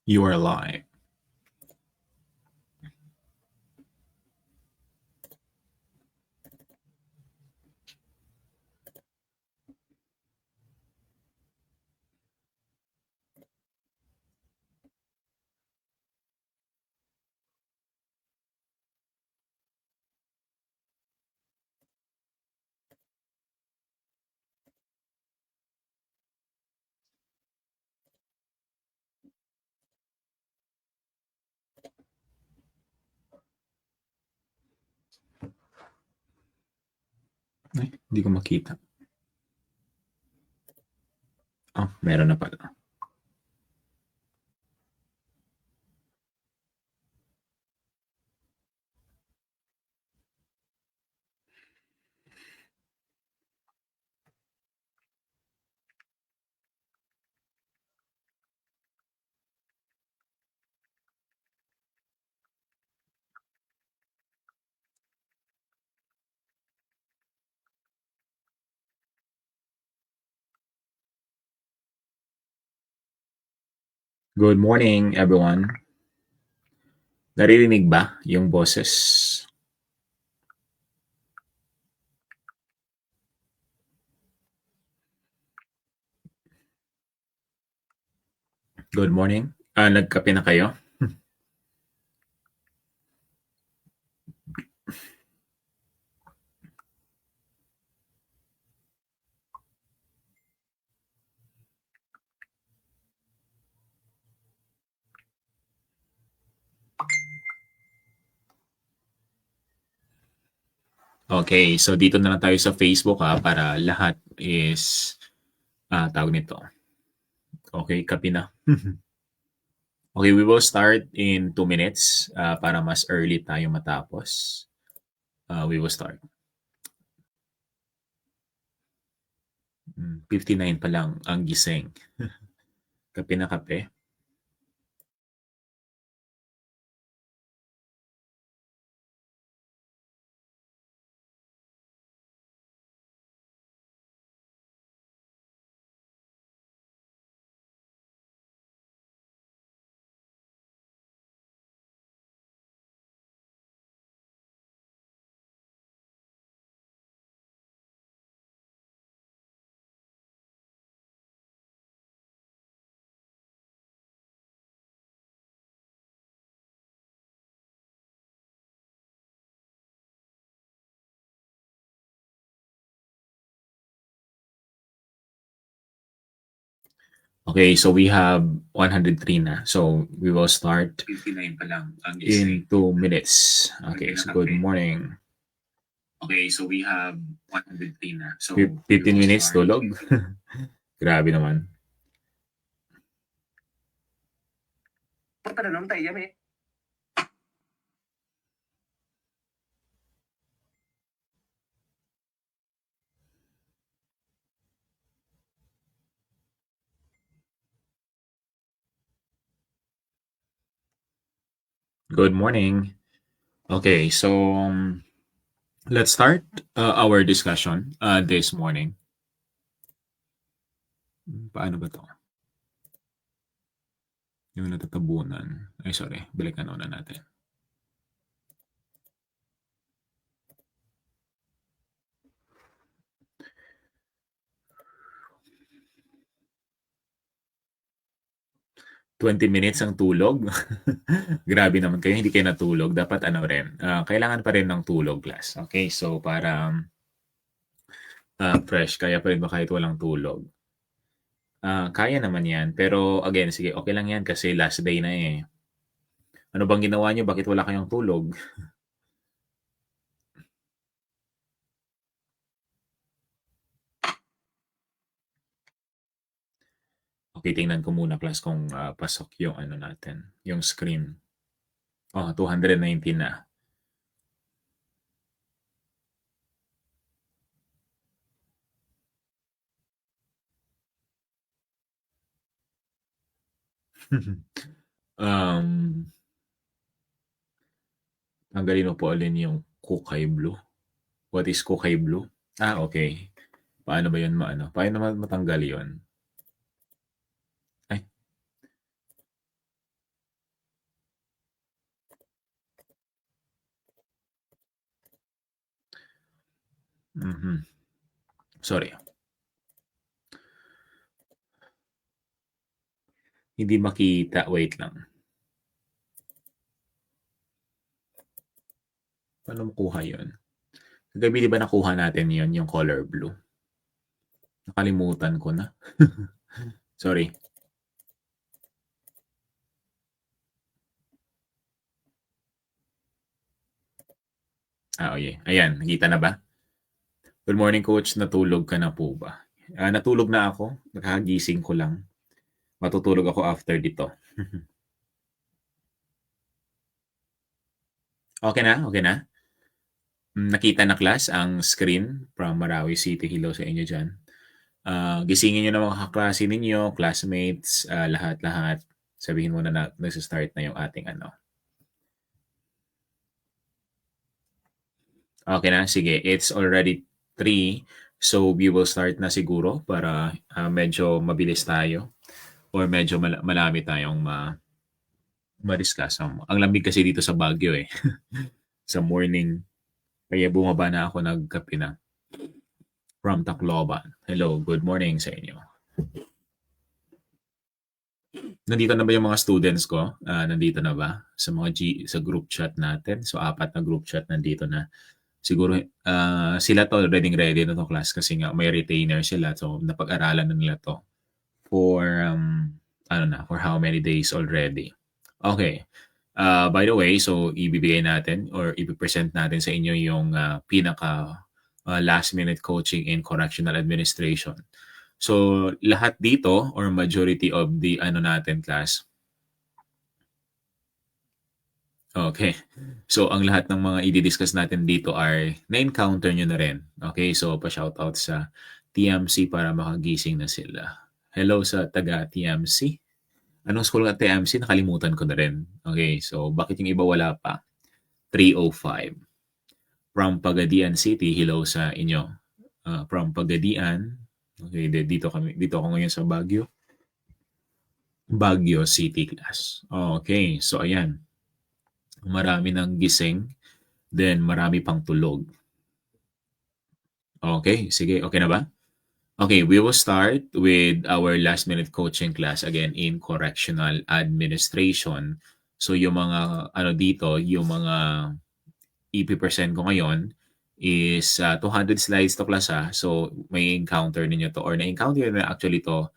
You are live. Ay, hindi ko makita. Oh, meron na pala. Good morning, everyone. Naririnig ba yung boses? Good morning. Nagkape na kayo? Okay, so dito na lang tayo sa Facebook para lahat is tawag nito. Okay, kape na. Okay, we will start in 2 minutes para mas early tayo matapos. We will start. 59 pa lang ang gising. Kape na kape. Okay, so we have 103 na. So we will start 59 pa lang ang in gising. 2 minutes. Okay, so good morning. Okay, so we have 103 na. So 15 minutes tulog. Grabe naman. Patanong tayo yan eh. Good morning. Okay, so let's start our discussion this morning. Paano ba to? Yung natatabunan. Ay, sorry. Balikan na natin. "20 minutes ang tulog?" Grabe naman kayo, hindi kayo natulog. Dapat ano rin, kailangan pa rin ng tulog, class. Okay, so para fresh, kaya pa rin ba kahit walang tulog? Kaya naman yan. Pero again, sige, okay lang yan kasi last day na eh. Ano bang ginawa nyo? Bakit wala kayong tulog? Okay, tingnan ko muna class kung pasok yung ano natin, yung screen. Oh, 219 na. um, tanggalin mo po alin yung Kukay Blue. What is Kukay Blue? Okay. Paano ba yun maano? Paano naman matanggal yun? Ay. Sorry. Hindi makita, wait lang. Paano makuha 'yun? Kagabi 'di ba nakuha natin 'yun, yung color blue? Nakalimutan ko na. Sorry. Okey. Ayan, nakita na ba? Good morning coach, natulog ka na po ba? Natulog na ako, kakagising ko lang. Matutulog ako after nito. Okey na, okey na? Nakita na class ang screen from Marawi City. Hello sa inyo diyan. Gisingin niyo na mga kaklase ninyo, classmates, lahat-lahat. Sabihin mo na nagsa-start na yung ating ano. Okey na, sige. It's already 3, so we will start na siguro para, medyo mabilis tayo or medyo marami tayong ma-discuss. Ang lamig kasi dito sa Baguio, eh, sa morning. Kaya bumaba na ako, nagkape na. From Tacloban. Hello, good morning sa inyo. Nandito na ba yung mga students ko? Nandito na ba sa mga sa group chat natin? So, 4 na group chat nandito na. Siguro, sila 'to ready na 'tong class kasi nga may retainer sila. So, napag-aralan na nila 'to for, ano na, for how many days already. Okay. By the way, so ibibigay natin or ipe-present natin sa inyo yung, pinaka, last minute coaching in correctional administration. So, lahat dito or majority of the ano natin class. Okay. So, ang lahat ng mga i-discuss natin dito ay na-encounter nyo na rin. Okay, so pa-shoutout sa TMC para makagising na sila. Hello sa taga TMC. Anong school nga TMC? Nakalimutan ko na rin. Okay, so bakit yung iba wala pa? 305. From Pagadian City, hello sa inyo. From Pagadian. Okay, dito ako ngayon sa Baguio. Baguio City class. Okay, so ayan. Marami ng gising, then marami pang tulog. Okay, sige, okay na ba? Okay, we will start with our last minute coaching class again in correctional administration. So yung mga ano dito, yung mga ipi-present ko ngayon is 200 slides to class ha. So may encounter ninyo to or na-encounter na actually to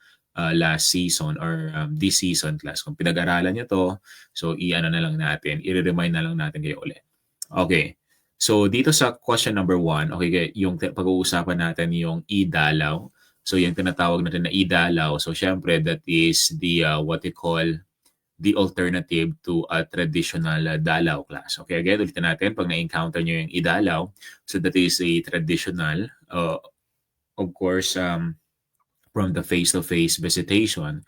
last season or this season class. Kung pinag-aralan nyo to, so i-ano na lang natin, i-remind na lang natin kayo ulit. Okay. So dito sa question number 1, okay, yung pag-uusapan natin yung idalaw. So yung tinatawag natin na idalaw. So syempre that is the what we call the alternative to a traditional dalaw class. Okay, again, ulitin natin pag na-encounter nyo yung idalaw. So that is a traditional, of course, from the face-to-face visitation.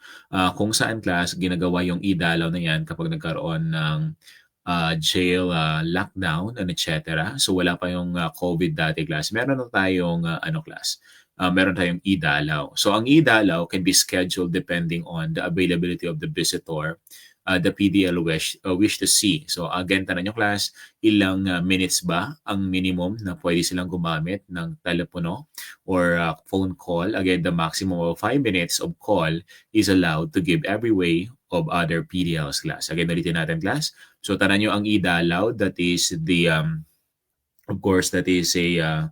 Kung saan class, ginagawa yung idalaw na yan kapag nagkaroon ng jail lockdown and etc. So wala pa yung COVID dati class. Meron na tayong class. Meron tayong idalaw. So ang idalaw can be scheduled depending on the availability of the visitor the PDL wish to see. So again, tanong nyo class, ilang minutes ba ang minimum na pwede silang gumamit ng telepono or phone call? Again, the maximum of 5 minutes of call is allowed to give every way of other PDLs class. Again, ulitin natin class. So tanong nyo ang idalaw, that is the, of course, that is a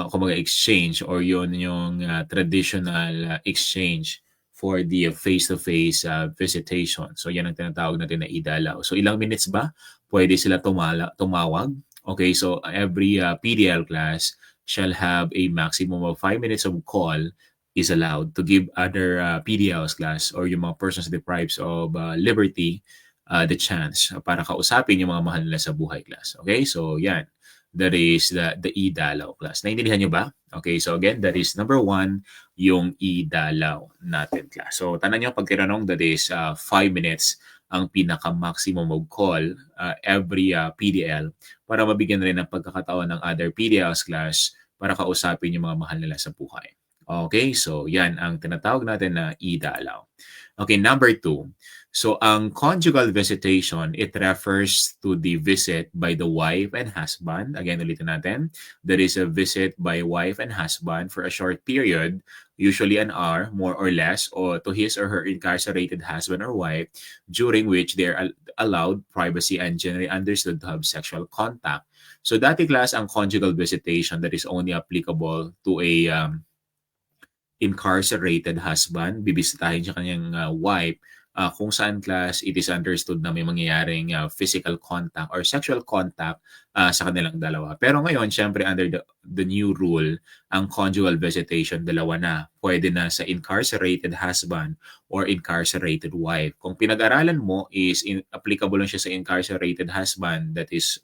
kumbaga exchange or yun yung traditional exchange for the face-to-face visitation. So yan ang tinatawag natin na idalaw. So ilang minutes ba pwede sila tumawag? Okay, so every PDL class shall have a maximum of 5 minutes of call is allowed to give other PDLs class or yung mga persons deprived of liberty the chance para kausapin yung mga mahal nila sa buhay class. Okay, so yan. That is the idalaw class. Naintindihan nyo ba? Okay, so again, that is number 1, yung idalaw natin class. So tanong nyo pag tinanong, that is 5 minutes ang pinaka-maximum of call every PDL para mabigyan rin ng pagkakataon ng other PDLs class para kausapin yung mga mahal nila sa buhay. Okay, so yan ang tinatawag natin na idalaw. Okay, number 2. So ang conjugal visitation, it refers to the visit by the wife and husband. Again, ulitin natin. There is a visit by wife and husband for a short period, usually an hour, more or less, or to his or her incarcerated husband or wife, during which they are allowed privacy and generally understood to have sexual contact. So dati class, ang conjugal visitation that is only applicable to a incarcerated husband, bibisitahin siya kanyang wife, kung saan class it is understood na may mangyayaring physical contact or sexual contact sa kanilang dalawa. Pero ngayon, syempre under the new rule, ang conjugal visitation, dalawa na. Pwede na sa incarcerated husband or incarcerated wife. Kung pinag-aralan mo is applicable lang siya sa incarcerated husband, that is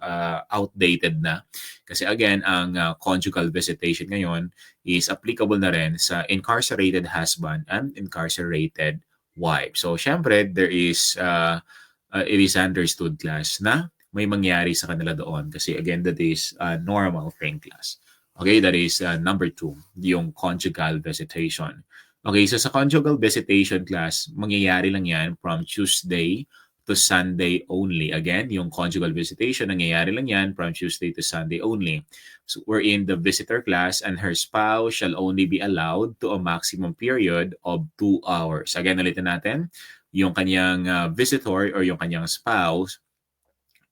outdated na. Kasi again, ang conjugal visitation ngayon is applicable na rin sa incarcerated husband and incarcerated wife. So, syempre, there is, it is understood class na may mangyari sa kanila doon. Kasi again, that is normal thing class. Okay, that is number 2, yung conjugal visitation. Okay, so sa conjugal visitation class, mangyayari lang yan from Tuesday to Sunday only. Again, yung conjugal visitation, nangyayari lang yan from Tuesday to Sunday only. So wherein the visitor class and her spouse shall only be allowed to a maximum period of 2 hours. Again, ulitin natin, yung kanyang visitor or yung kanyang spouse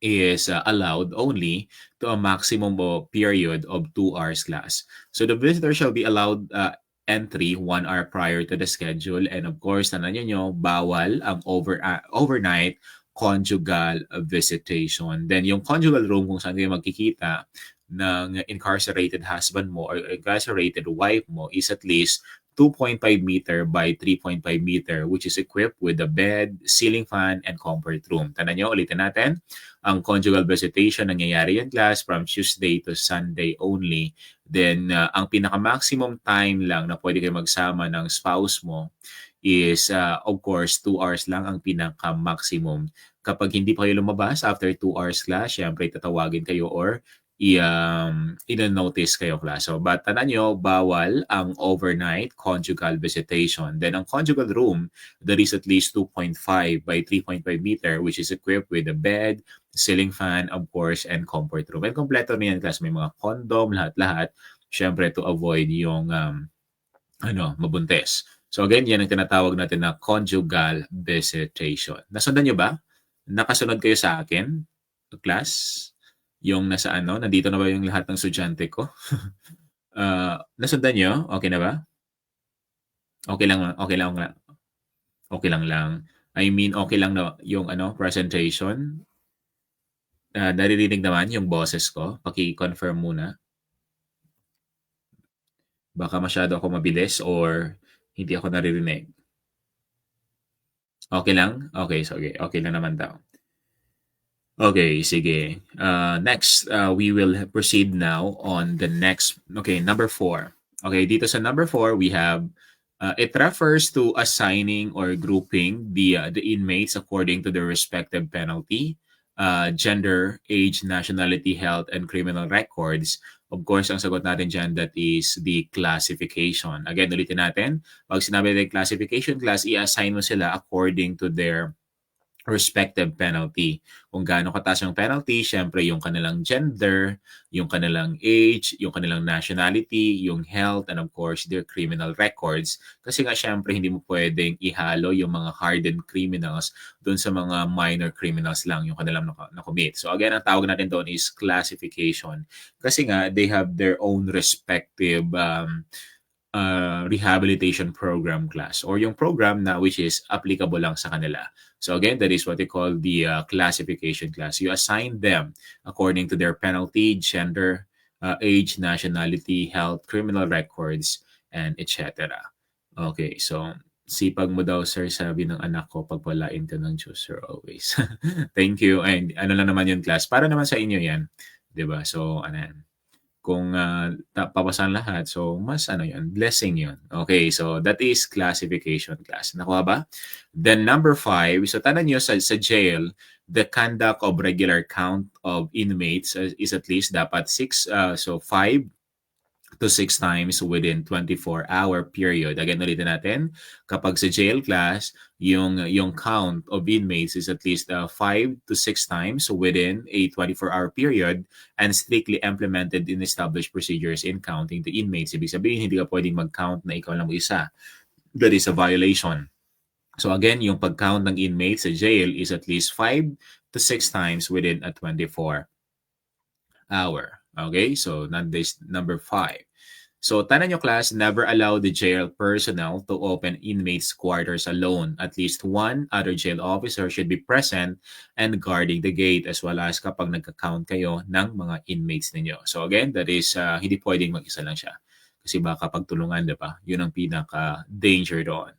is allowed only to a maximum period of 2 hours class. So the visitor shall be allowed entry 1 hour prior to the schedule, and of course, tandaan nyo, bawal ang overnight conjugal visitation. Then yung conjugal room kung saan kayo magkikita ng incarcerated husband mo or incarcerated wife mo is at least 2.5 meter by 3.5 meter, which is equipped with a bed, ceiling fan, and comfort room. Tandaan nyo, ulitin natin, ang conjugal visitation, nangyayari yan class from Tuesday to Sunday only. Then, ang pinaka-maximum time lang na pwede kayo magsama ng spouse mo is, of course, 2 hours lang ang pinaka-maximum. Kapag hindi pa kayo lumabas after 2 hours class, syempre tatawagin kayo or i-notice kayo class. So, but tandaan nyo, bawal ang overnight conjugal visitation. Then, ang conjugal room, there is at least 2.5 by 3.5 meter, which is equipped with a bed, ceiling fan, of course, and comfort room. And kompleto na yan class. May mga condom, lahat-lahat. Siyempre, to avoid yung mabuntis. So, again, yan ang tinatawag natin na conjugal visitation. Nasundan nyo ba? Nakasunod kayo sa akin, class? Yung nasa nandito na ba yung lahat ng estudyante ko? Nasundan nyo? Okay na ba? Okay lang. Okay lang. I mean, okay lang na yung presentation. Naririnig naman yung boses ko. Paki-confirm muna. Baka masyado ako mabilis or hindi ako naririnig. Okay lang? Okay, so okay lang naman daw. Okay, sige. Next, we will proceed now on the next, number 4. Okay, dito sa number 4, we have, it refers to assigning or grouping the inmates according to their respective penalty, gender, age, nationality, health, and criminal records. Of course, ang sagot natin dyan, that is the classification. Again, ulitin natin, pag sinabi natin classification class, i-assign mo sila according to their respective penalty. Kung gaano kataas yung penalty, syempre yung kanilang gender, yung kanilang age, yung kanilang nationality, yung health, and of course, their criminal records. Kasi nga syempre hindi mo pwedeng ihalo yung mga hardened criminals doon sa mga minor criminals lang yung kanilang na-commit. So again, ang tawag natin doon is classification. Kasi nga, they have their own respective rehabilitation program class or yung program na which is applicable lang sa kanila. So again, that is what they call the classification class. You assign them according to their penalty, gender, age, nationality, health, criminal records, and etc. Okay, so sipag mo daw, sir, sabi ng anak ko, pagpalain ka ng Diyos, sir, always. Thank you. And ano lang naman yun, class? Para naman sa inyo yan. Diba? So, kung papasan lahat, so mas yun, blessing yun. Okay, so that is classification class. Nakuha ba? Then number 5, so tandaan nyo sa jail, the conduct of regular count of inmates is at least dapat 6, so 5 to 6 times within 24-hour period. Again, ulitin natin, kapag sa jail class, yung count of inmates is at least 5 to 6 times within a 24-hour period and strictly implemented in established procedures in counting the inmates. Ibig sabihin, hindi ka pwedeng mag-count na ikaw lang isa. That is a violation. So again, yung pag-count ng inmates sa jail is at least 5 to 6 times within a 24-hour. Okay, so this number 5. So, tanan nyo class, never allow the jail personnel to open inmates' quarters alone. At least one other jail officer should be present and guarding the gate as well as kapag nagka-count kayo ng mga inmates ninyo. So again, that is hindi pwedeng mag-isa lang siya. Kasi baka pagtulungan, di ba? Yun ang pinaka-danger doon.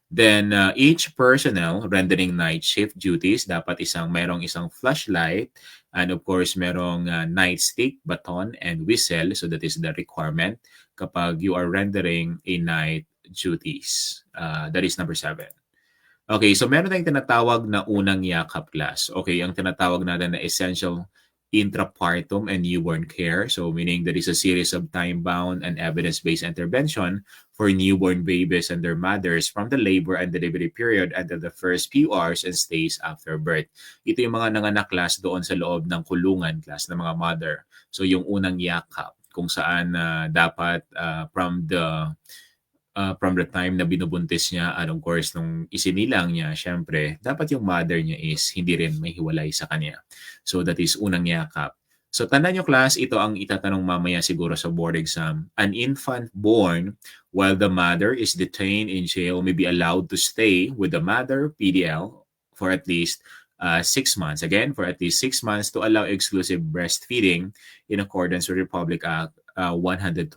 Then, each personnel rendering night shift duties, dapat merong isang flashlight and of course, merong nightstick, baton, and whistle. So that is the requirement kapag you are rendering a night duties. That is number 7. Okay, so meron tayong tinatawag na unang yakap class. Okay, ang tinatawag natin na essential intrapartum and newborn care. So meaning there is a series of time-bound and evidence-based intervention for newborn babies and their mothers from the labor and delivery period until the first few hours and stays after birth. Ito yung mga nanganak class doon sa loob ng kulungan class ng mga mother. So yung unang yakap kung saan dapat from the time na binubuntis niya and of course nung isinilang niya, syempre, dapat yung mother niya is hindi rin may hiwalay sa kanya. So that is unang yakap. So tandaan nyo class, ito ang itatanong mamaya siguro sa board exam. An infant born while the mother is detained in jail may be allowed to stay with the mother, PDL, for at least 6 months. Again, for at least 6 months to allow exclusive breastfeeding in accordance with Republic Act 128.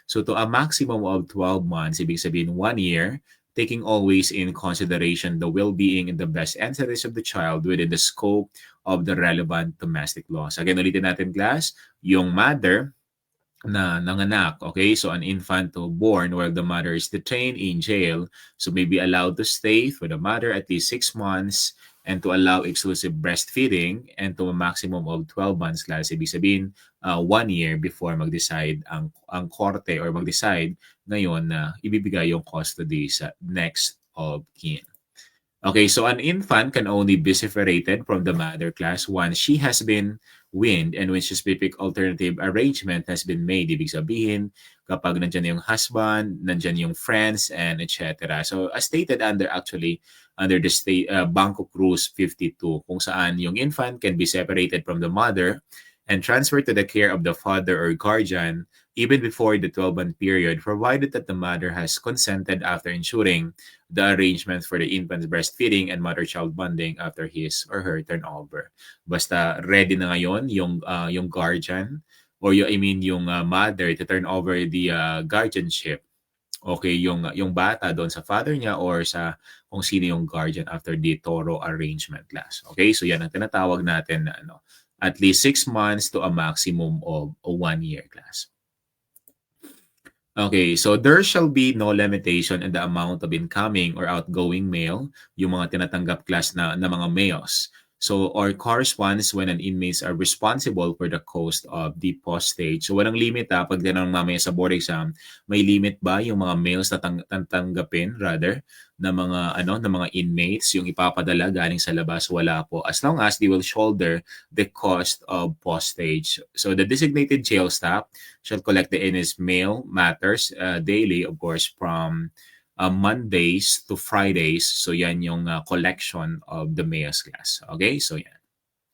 So to a maximum of 12 months, ibig sabihin 1 year, taking always in consideration the well-being and the best interest of the child within the scope of the relevant domestic laws. Again, ulitin natin class, yung mother na nanganak, okay? So an infant born while the mother is detained in jail, so may be allowed to stay for the mother at least 6 months and to allow exclusive breastfeeding and to a maximum of 12 months class. Ibig sabihin, 1 year before mag-decide ang korte or mag-decide ngayon na ibibigay yung custody sa next of kin. Okay, so an infant can only be separated from the mother class once she has been weaned and when specific alternative arrangement has been made. Ibig sabihin, kapag nandyan yung husband, nandyan yung friends, and etc. So, as stated under the state Banco Cruz 52, kung saan yung infant can be separated from the mother and transferred to the care of the father or guardian even before the 12-month period, provided that the mother has consented after ensuring the arrangements for the infant's breastfeeding and mother-child bonding after his or her turnover. Basta ready na ngayon yung guardian or yung mother to turn over the guardianship. Okay, yung bata doon sa father niya or sa kung sino yung guardian after the thorough arrangement class. Okay, so yan ang tinatawag natin na at least 6 months to a maximum of 1 year class. Okay, so there shall be no limitation in the amount of incoming or outgoing mail, yung mga tinatanggap class na mga mails. So, or corresponds when an inmates are responsible for the cost of the postage. So, walang limit pag tinanong mamaya sa board exam, may limit ba yung mga mails na tanggapin rather na mga inmates yung ipapadala galing sa labas? Wala po. As long as they will shoulder the cost of postage. So, the designated jail staff shall collect the inmates' mail matters daily, of course, from Mondays to Fridays. So yan yung collection of the mails class. Okay? So yan.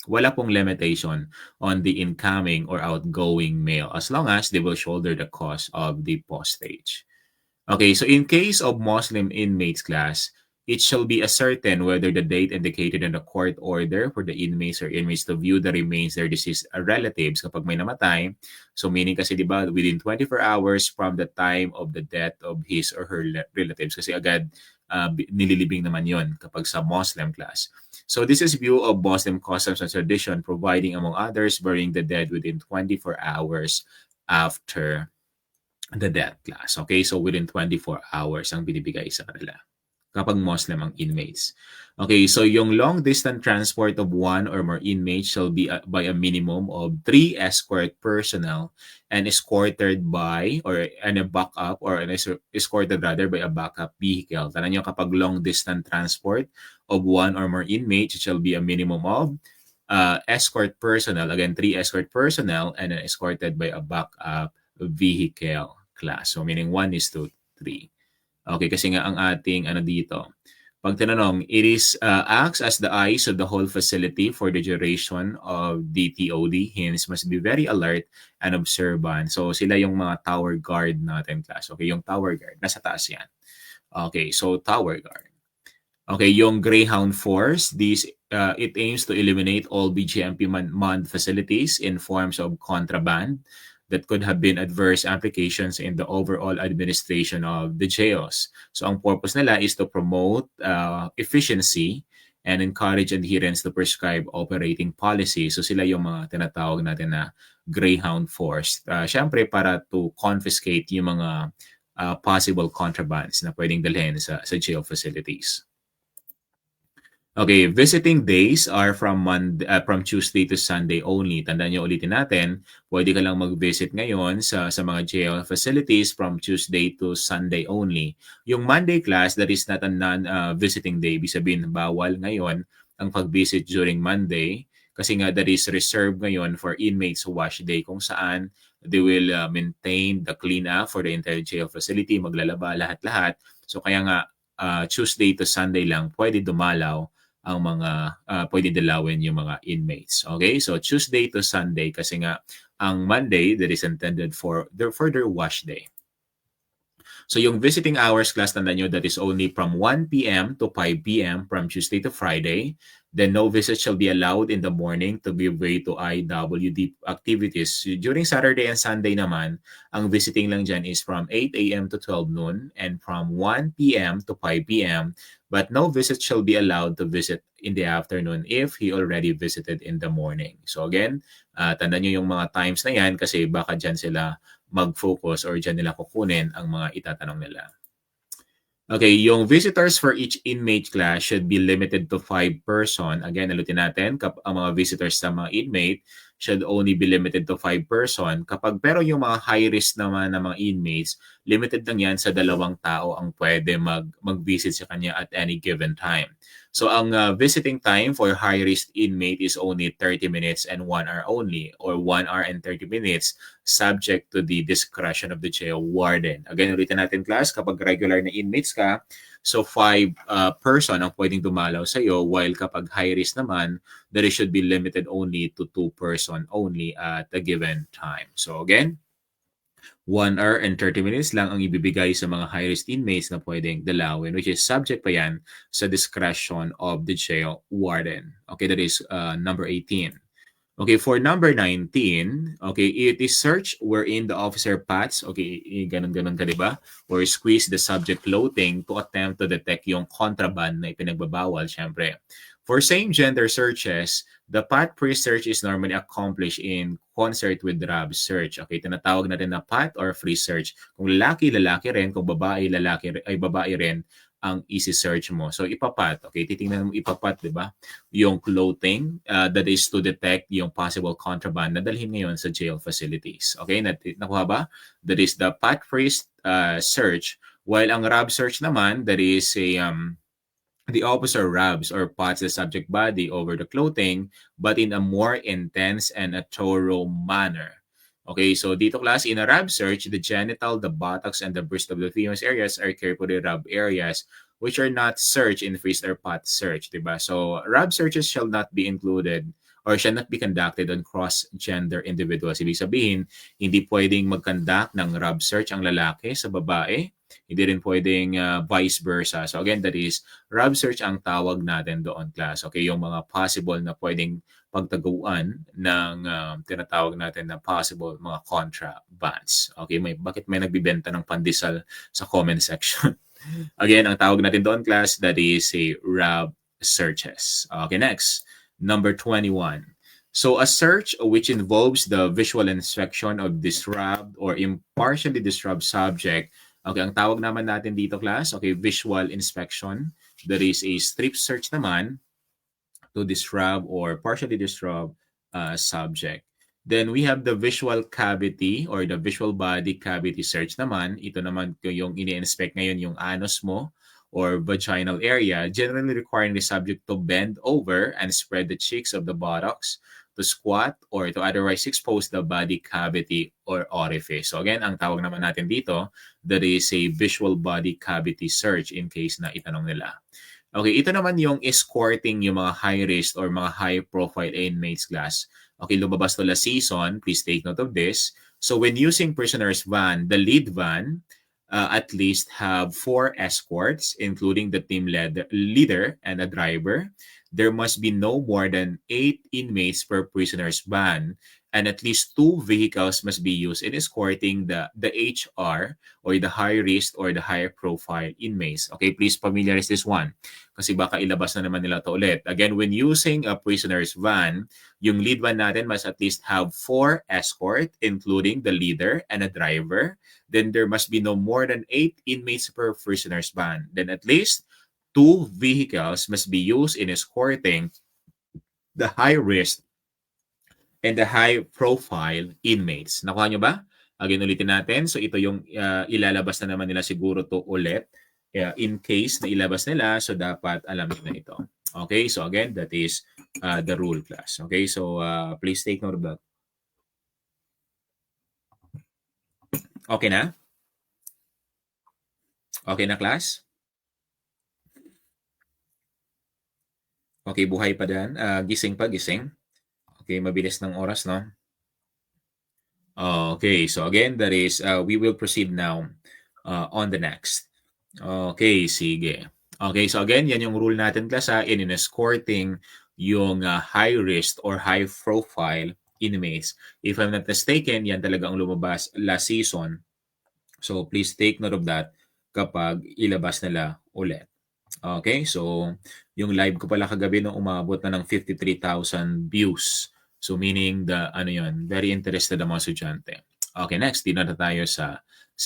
Wala pong limitation on the incoming or outgoing mail as long as they will shoulder the cost of the postage. Okay, so in case of Muslim inmates class, it shall be ascertained whether the date indicated in the court order for the inmates or inmates to view the remains their deceased relatives kapag may namatay. So meaning kasi diba within 24 hours from the time of the death of his or her relatives kasi agad nililibing naman yon kapag sa Muslim class. So this is view of Muslim customs and tradition providing among others burying the dead within 24 hours after the death class. Okay, so within 24 hours ang binibigay sa kanila. kapag Muslim ang inmates. Okay, so yung long-distance transport of one or more inmates shall be by a minimum of 3 escort personnel and escorted by or and a backup or escorted rather by a backup vehicle. Tanan nyo kapag long-distance transport of one or more inmates, it shall be a minimum of escort personnel, again, 3 escort personnel and escorted by a backup vehicle class. So meaning 1:3. Okay, kasi nga ang ating ano dito, pag tinanong, it is acts as the eyes of the whole facility for the duration of the TOD, hence must be very alert and observant. So sila yung mga tower guard natin class. Okay, yung tower guard, nasa taas yan. Okay, so tower guard. Okay, yung Greyhound Force, it aims to eliminate all BGMP manned facilities in forms of contraband that could have been adverse applications in the overall administration of the jails. So ang purpose nila is to promote efficiency and encourage adherence to prescribed operating policy. So sila yung mga tinatawag natin na Greyhound Force. Siyempre para to confiscate yung mga possible contrabands na pwedeng dalhin sa jail facilities. Okay, visiting days are from Tuesday to Sunday only. Tandaan niyo ulitin natin, pwede ka lang mag-visit ngayon sa mga jail facilities from Tuesday to Sunday only. Yung Monday class, that is not a non-visiting day. Ibig sabihin, bawal ngayon ang pag-visit during Monday kasi nga that is reserved ngayon for inmates wash day kung saan they will maintain the clean-up for the entire jail facility, maglalaba lahat-lahat. So kaya nga Tuesday to Sunday lang pwede dumalaw ang mga pwede dalawin yung mga inmates. Okay? So Tuesday to Sunday kasi nga ang Monday that is intended for their further wash day. So yung visiting hours class, tandaan nyo, that is only from 1 p.m. to 5 p.m. from Tuesday to Friday. Then no visits shall be allowed in the morning to give way to IWD activities. During Saturday and Sunday naman, ang visiting lang dyan is from 8 a.m. to 12 noon and from 1 p.m. to 5 p.m. But no visit shall be allowed to visit in the afternoon if he already visited in the morning. So again, tandaan nyo yung mga times na yan kasi baka dyan sila mag-focus or dyan nila kukunin ang mga itatanong nila. Okay, yung visitors for each inmate class should be limited to 5 person. Again, alutin natin, ang mga visitors sa mga inmate should only be limited to 5 person. Pero yung mga high risk naman na mga inmates, limited lang yan sa 2 tao ang pwede mag-visit sa kanya at any given time. So ang visiting time for high-risk inmate is only 30 minutes and 1 hour only, or 1 hour and 30 minutes, subject to the discretion of the jail warden. Again, ulitin natin class, kapag regular na inmates ka, so 5 person ang pwedeng dumalaw sa iyo, while kapag high-risk naman, that it should be limited only to 2 person only at a given time. So again, 1 hour and 30 minutes lang ang ibibigay sa mga high-risk inmates na pwedeng dalawin, which is subject pa yan sa discretion of the jail warden. Okay, that is number 18. Okay, for number 19, okay, it is search wherein the officer pats, okay, ganun-ganun ka, diba? Or squeeze the subject clothing to attempt to detect yung contraband na ipinagbabawal, syempre. For same-gender searches, the pat pre-search is normally accomplished in concert with RAB search. Okay, tinatawag natin na pat or free search. Kung lalaki, lalaki rin. Kung babae, babae rin ang easy search mo. So, ipapat. Okay, titingnan mo ipapat, di ba? Yung clothing, that is to detect yung possible contraband na dalhin ngayon sa jail facilities. Okay, nakuha ba? That is the pat free search. While ang RAB search naman, that is the officer rubs or pats the subject body over the clothing, but in a more intense and a thorough manner. Okay, so dito class, in a rub search, the genital, the buttocks, and the breast of the female's areas are carefully rubbed areas which are not searched in freeze or pat search, diba? So, rub searches shall not be included or shall not be conducted on cross-gender individuals. Ibig sabihin, hindi pwedeng mag-conduct ng rub search ang lalaki sa babae. Hindi rin pwedeng vice versa. So again, that is, rub search ang tawag natin doon class. Okay, yung mga possible na pwedeng pagtaguan ng tinatawag natin na possible mga contrabands. Okay, bakit may nagbibenta ng pandesal sa comment section? Again, ang tawag natin doon class, that is a rub searches. Okay, next, number 21. So a search which involves the visual inspection of disrupted or impartially disrupted subject Okay, ang tawag naman natin dito, class, okay, visual inspection. There is a strip search naman to disrobe or partially disrobe subject. Then we have the visual cavity or the visual body cavity search naman. Ito naman yung ini-inspect ngayon yung anus mo or vaginal area, generally requiring the subject to bend over and spread the cheeks of the buttocks, to squat, or to otherwise expose the body cavity or orifice. So again, ang tawag naman natin dito, that is a visual body cavity search in case na itanong nila. Okay, ito naman yung escorting yung mga high risk or mga high profile inmates, class. Okay, lumabas to last season. Please take note of this. So when using prisoner's van, the lead van at least have 4 escorts, including the team leader and a driver. There must be no more than 8 inmates per prisoner's van, and at least 2 vehicles must be used in escorting the HR or the high risk or the higher profile inmates. Okay, please familiarize this one kasi baka ilabas na naman nila to ulit. Again, when using a prisoner's van, yung lead van natin must at least have 4 escort, including the leader and a driver. Then there must be no more than 8 inmates per prisoner's van. Then at least 2 vehicles must be used in escorting the high risk and the high-profile inmates. Nakuha nyo ba? Again, ulitin natin. So ito yung ilalabas na naman nila siguro to ulit. In case na ilabas nila, so dapat alam nyo na ito. Okay, so again, that is the rule, class. Okay, so please take note of that. Okay na? Okay na, class? Okay, buhay pa dyan. Gising pa, gising. Okay, mabilis ng oras, no? Okay, so again, that is, we will proceed now on the next. Okay, sige. Okay, so again, yan yung rule natin, class, in escorting yung high risk or high profile inmates. If I'm not mistaken, yan talaga ang lumabas last season. So please take note of that kapag ilabas nila ulit. Okay, so yung live ko pala kagabi nung umabot na ng 53,000 views. So meaning ano yun, very interested ang mga estudyante. Okay, next, dito na tayo sa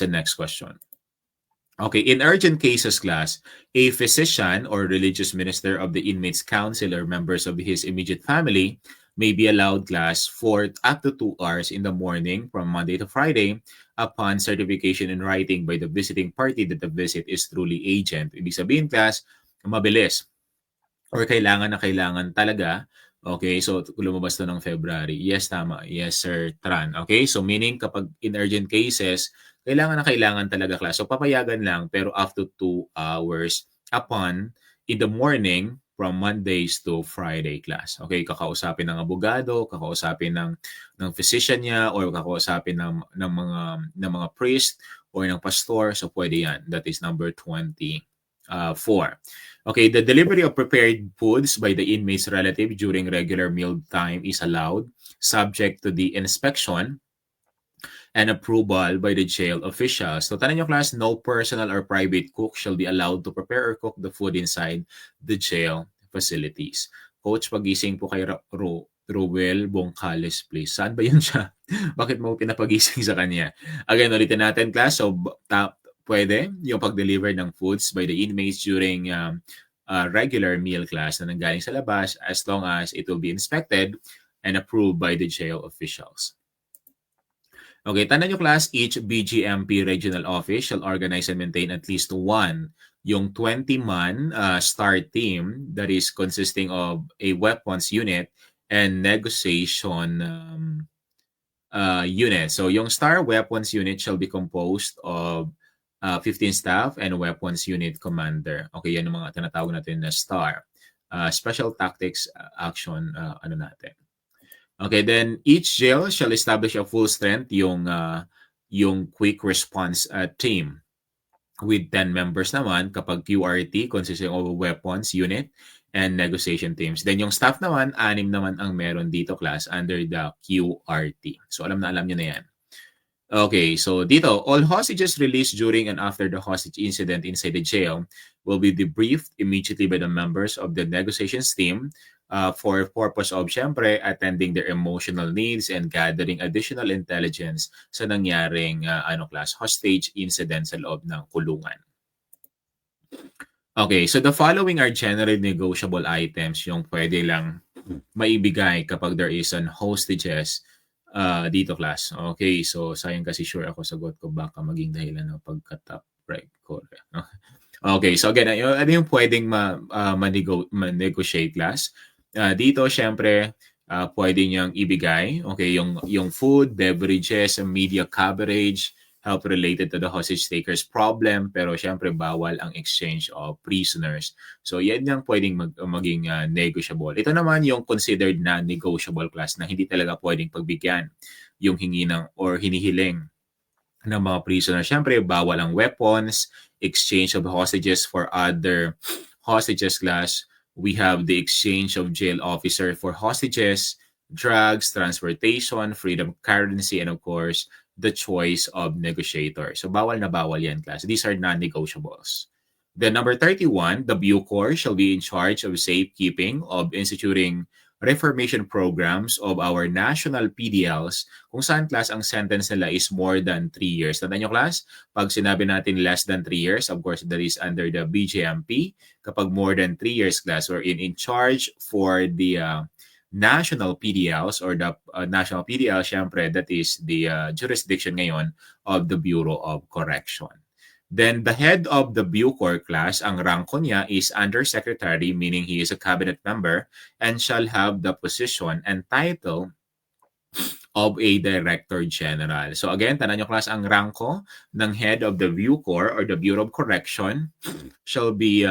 next question. Okay, in urgent cases, class, a physician or religious minister of the inmate's council or members of his immediate family may be allowed, class, for up to 2 hours in the morning from Monday to Friday upon certification in writing by the visiting party that the visit is truly urgent. Ibig sabihin, class, mabilis. Or kailangan talaga. Okay, so lumabas to ng February. Yes, tama. Yes, sir, Tran. Okay, so meaning kapag in urgent cases, kailangan talaga, class. So papayagan lang, pero up to 2 hours upon in the morning from Mondays to Friday, class. Okay, kakausapin ng abogado, kakausapin ng physician niya, or kakausapin ng mga priest or ng pastor. So pwede yan. That is number 24. Okay, the delivery of prepared foods by the inmate's relative during regular meal time is allowed, subject to the inspection and approval by the jail officials. So, tanan nyo, class, no personal or private cook shall be allowed to prepare or cook the food inside the jail facilities. Coach, pagising po kay Rowel Bongcales, please. Saan ba yun siya? Bakit mo pinapagising sa kanya? Again, ulitin natin, class. So, pwede yung pag-deliver ng foods by the inmates during regular meal class na nanggaling sa labas as long as it will be inspected and approved by the jail officials. Okay, tandaan nyo, class, each BGMP regional office shall organize and maintain at least one yung 20-man STAR team that is consisting of a weapons unit and negotiation unit. So yung STAR weapons unit shall be composed of 15 staff and weapons unit commander. Okay, yan yung mga tinatawag natin na STAR. Special Tactics Action, natin. Okay, then each jail shall establish a full strength yung quick response team with 10 members naman kapag QRT consisting of a weapons unit and negotiation teams. Then yung staff naman, 6 naman ang meron dito, class, under the QRT. So alam nyo na yan. Okay, so dito, all hostages released during and after the hostage incident inside the jail will be debriefed immediately by the members of the negotiations team for purpose of, syempre, attending their emotional needs and gathering additional intelligence sa nangyaring class, hostage incident sa loob ng kulungan. Okay, so the following are generally negotiable items yung pwede lang maibigay kapag there is an hostages dito, class. Okay, so sayang kasi sure ako sagot ko baka maging dahilan ng pagka-top rank ko. Okay, so again, ano yung pwedeng ma-negotiate, class? Dito, syempre, pwede niyang ibigay, okay, yung food, beverages, media coverage, help related to the hostage takers problem, pero syempre bawal ang exchange of prisoners. So yan yung pwedeng maging negotiable. Ito naman yung considered na negotiable, class, na hindi talaga pwedeng pagbigyan yung hingi ng or hinihiling ng mga prisoners. Syempre bawal ang weapons, exchange of hostages for other hostages, class. We have the exchange of jail officer for hostages, drugs, transportation, freedom currency, and of course, the choice of negotiator. So bawal na bawal yan, class. These are non-negotiables. Then number 31, the Bucor shall be in charge of safekeeping, of instituting reformation programs of our national PDLs kung saan, class, ang sentence nila is more than 3 years. Tandaan nyo, class, pag sinabi natin less than 3 years, of course, that is under the BJMP. Kapag more than 3 years, class, we're in charge for the national PDLs or the national PDL, syempre, that is the jurisdiction ngayon of the Bureau of Correction. Then the head of the Bucor, class, ang ranko niya is undersecretary, meaning he is a cabinet member and shall have the position and title of a director general. So again, tandaan nyo, class, ang ranko ng head of the Bucor or the Bureau of Correction shall be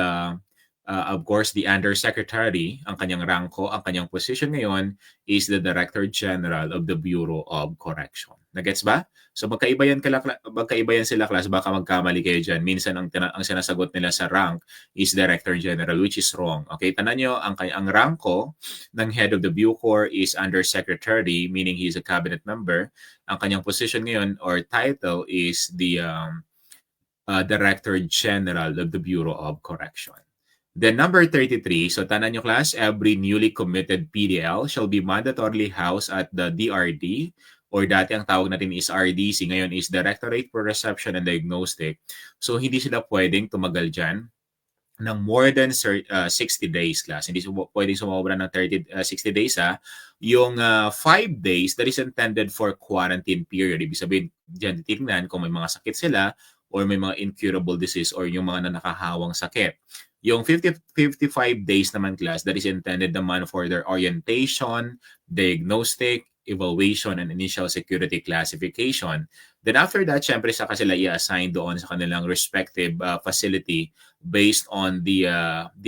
of course, the undersecretary, ang kanyang ranko, ang kanyang position ngayon is the Director General of the Bureau of Correction. Nagets ba? So magkaiba yan sila, class, baka magkamali kayo dyan. Minsan ang sinasagot nila sa rank is Director General, which is wrong. Okay, tandaan nyo, ang ranko ng head of the Bucor is Undersecretary, meaning he is a cabinet member. Ang kanyang position ngayon or title is the Director General of the Bureau of Correction. Then number 33, so tandaan nyo, class, every newly committed PDL shall be mandatorily housed at the DRD, or dati ang tawag natin is RDC, ngayon is Directorate for Reception and Diagnostic. So hindi sila pwedeng tumagal dyan ng more than 60 days, class. Hindi pwedeng sumobra ng 60 days, ha. Yung 5 days that is intended for quarantine period. Ibig sabihin, dyan titignan kung may mga sakit sila or may mga incurable disease or yung mga nakahawang sakit. Yung 55 days naman, class, that is intended naman for their orientation, diagnostic, evaluation, and initial security classification. Then after that, syempre saka sila i-assign doon sa kanilang respective facility based on the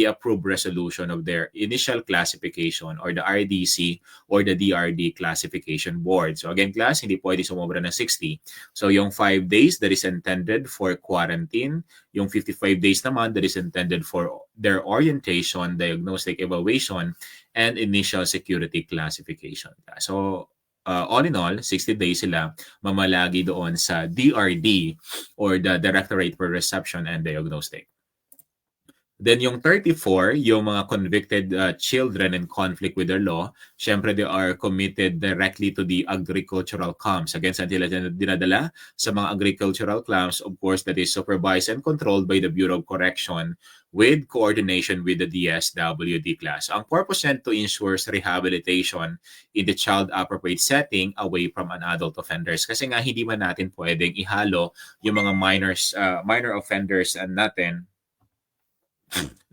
approved resolution of their initial classification or the RDC or the DRD classification board. So again, class, hindi pwede sumobra ng 60. So yung 5 days that is intended for quarantine, yung 55 days naman that is intended for their orientation, diagnostic, evaluation, and initial security classification. So all in all, 60 days sila mamalagi doon sa DRD or the Directorate for Reception and Diagnostic. Then yung 34, yung mga convicted children in conflict with their law, syempre they are committed directly to the agricultural camps. Again, saan sila dinadala? Sa mga agricultural camps, of course, that is supervised and controlled by the Bureau of Correction with coordination with the DSWD, class. Ang purpose yan to ensure rehabilitation in the child-appropriate setting away from an adult offenders. Kasi nga, hindi man natin pwedeng ihalo yung mga minor offenders natin,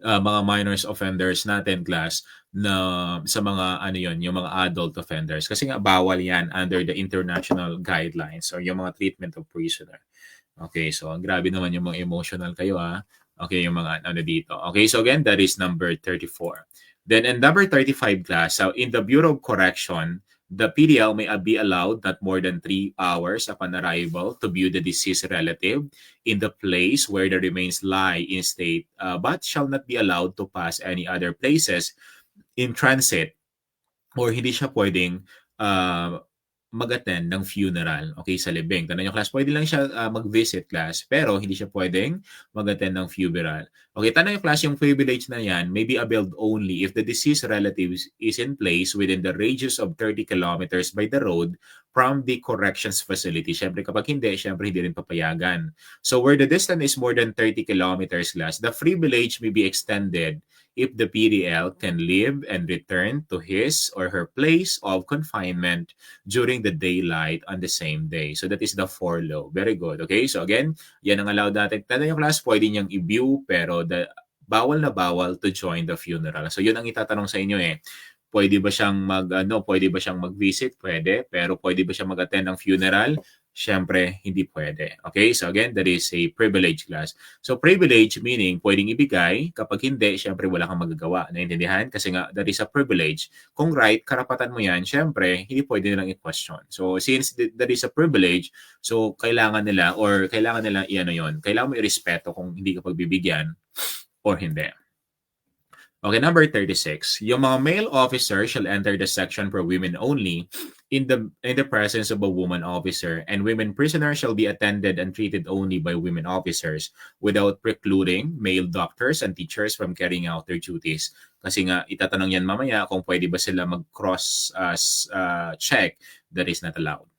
mga minors offenders natin, class, na sa mga yung mga adult offenders, kasi nga bawal yan under the international guidelines or yung mga treatment of prisoner. Okay, so grabe naman yung mga emotional kayo, ha. Okay, yung mga dito. Okay, so again, that is number 34. Then in number 35, class, so in the Bureau of Correction, the PDL may be allowed not more than 3 hours upon arrival to view the deceased relative in the place where the remains lie in state, but shall not be allowed to pass any other places in transit, or hindi siya pwedeng mag-attend ng funeral, okay, sa libing. Tanong nyo, class, pwede lang siya mag-visit, class, pero hindi siya pwedeng mag-attend ng funeral. Okay, tanong nyo, class, yung privilege na yan may be availed only if the deceased relative is in place within the radius of 30 kilometers by the road from the corrections facility. Siyempre, kapag hindi, siyempre hindi rin papayagan. So, where the distance is more than 30 kilometers, class, the privilege may be extended if the PDL can leave and return to his or her place of confinement during the daylight on the same day. So that is the 4 law. Very good. Okay? So again, yan ang allowed natin. Tanong yung class, pwede niyang i-view pero bawal na bawal to join the funeral. So yun ang itatanong sa inyo eh. Pwede ba siyang pwede ba siyang mag-visit? Pwede. Pero pwede ba siyang mag-attend ng funeral? Siyempre, hindi pwede. Okay? So again, that is a privilege class. So privilege meaning pwedeng ibigay, kapag hindi, syempre wala kang magagawa. Naintindihan? Kasi nga, that is a privilege. Kung right, karapatan mo yan, syempre, hindi pwede nilang i-question. So since that is a privilege, so kailangan nila kailangan mo i-respeto kung hindi ka pagbibigyan or hindi. Okay, number 36. Yung mga male officer shall enter the section for women only in the presence of a woman officer, and women prisoners shall be attended and treated only by women officers without precluding male doctors and teachers from carrying out their duties. Kasi nga, itatanong yan mamaya kung pwede ba sila mag-cross check. That is not allowed.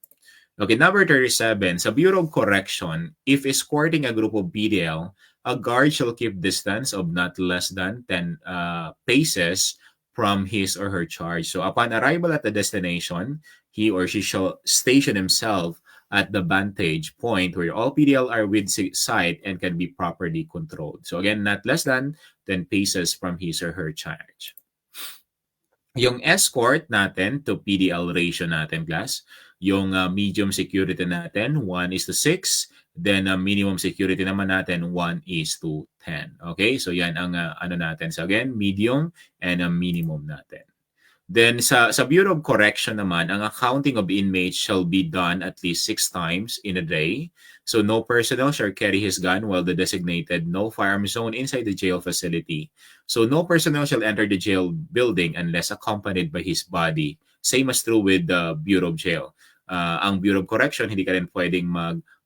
Okay, number 37. Sa Bureau of Correction, if escorting a group of BDL, a guard shall keep distance of not less than 10 paces from his or her charge. So upon arrival at the destination, he or she shall station himself at the vantage point where all PDL are with sight and can be properly controlled. So again, not less than 10 paces from his or her charge. Yung escort natin to PDL ratio natin, class, yung medium security natin, 1:6. Then, minimum security naman natin, 1:10. Okay? So, yan ang natin. So, again, medium and minimum natin. Then, sa Bureau of Correction naman, ang accounting of inmates shall be done at least 6 times in a day. So, no personnel shall carry his gun while the designated no firearm zone inside the jail facility. So, no personnel shall enter the jail building unless accompanied by his body. Same as true with the Bureau of Jail. Ang Bureau of Correction, hindi ka rin pwedeng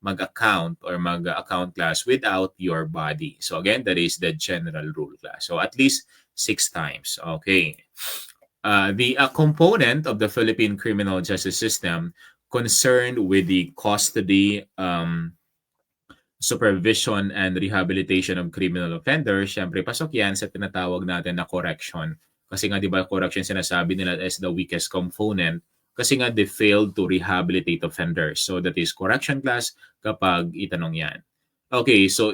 mag-account or mag-account class without your body. So again, that is the general rule class. So at least 6 times. Okay. The component of the Philippine criminal justice system concerned with the custody, supervision, and rehabilitation of criminal offenders, syempre pasok yan sa tinatawag natin na correction. Kasi nga, di ba, correction sinasabi nila as the weakest component kasi nga they failed to rehabilitate offenders. So that is correction class kapag itanong yan. Okay, so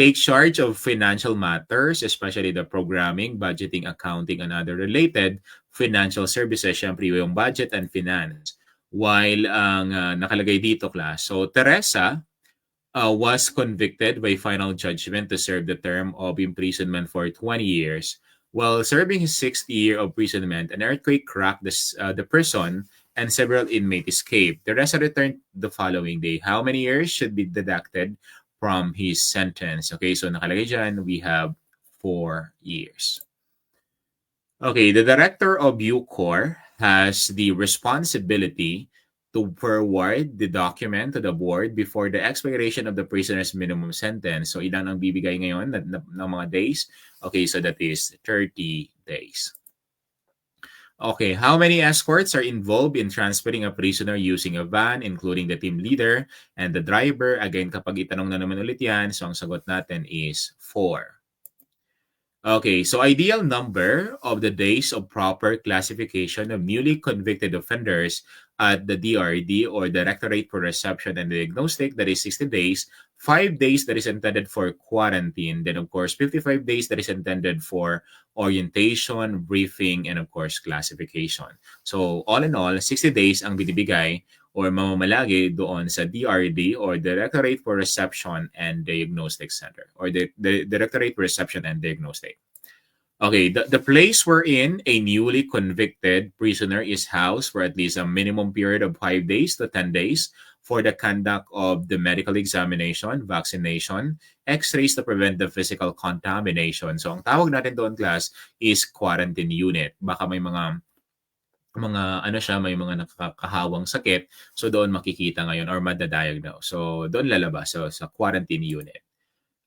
take charge of financial matters, especially the programming, budgeting, accounting, and other related financial services. Syempre yung budget and finance. While ang nakalagay dito, class. So Teresa was convicted by final judgment to serve the term of imprisonment for 20 years. While serving his 6th year of imprisonment, an earthquake cracked the prison and several inmates escaped. Teresa returned the following day. How many years should be deducted from his sentence? Okay, so nakalagay dyan, we have 4 years. Okay, the director of UCOR has the responsibility to forward the document to the board before the expiration of the prisoner's minimum sentence. So, ilan ang bibigay ngayon ng mga days? Okay, so that is 30 days. Okay, how many escorts are involved in transferring a prisoner using a van, including the team leader and the driver? Again, kapag itanong na naman ulit yan, so ang sagot natin is 4. Okay, so ideal number of the days of proper classification of newly convicted offenders at the DRD or Directorate for Reception and Diagnostic, that is 60 days, 5 days that is intended for quarantine, then of course 55 days that is intended for orientation, briefing, and of course classification. So all in all, 60 days ang binibigay or mamamalagi doon sa DRD or Directorate for Reception and Diagnostic Center or the Directorate for Reception and Diagnostic. Okay, the place wherein a newly convicted prisoner is housed for at least a minimum period of 5 days to 10 days for the conduct of the medical examination, vaccination, x-rays to prevent the physical contamination. So ang tawag natin doon, class, is quarantine unit. Baka may mga ano siya, may mga nakakahawang sakit. So doon makikita ngayon or madadiagnose. So doon lalabas sa quarantine unit.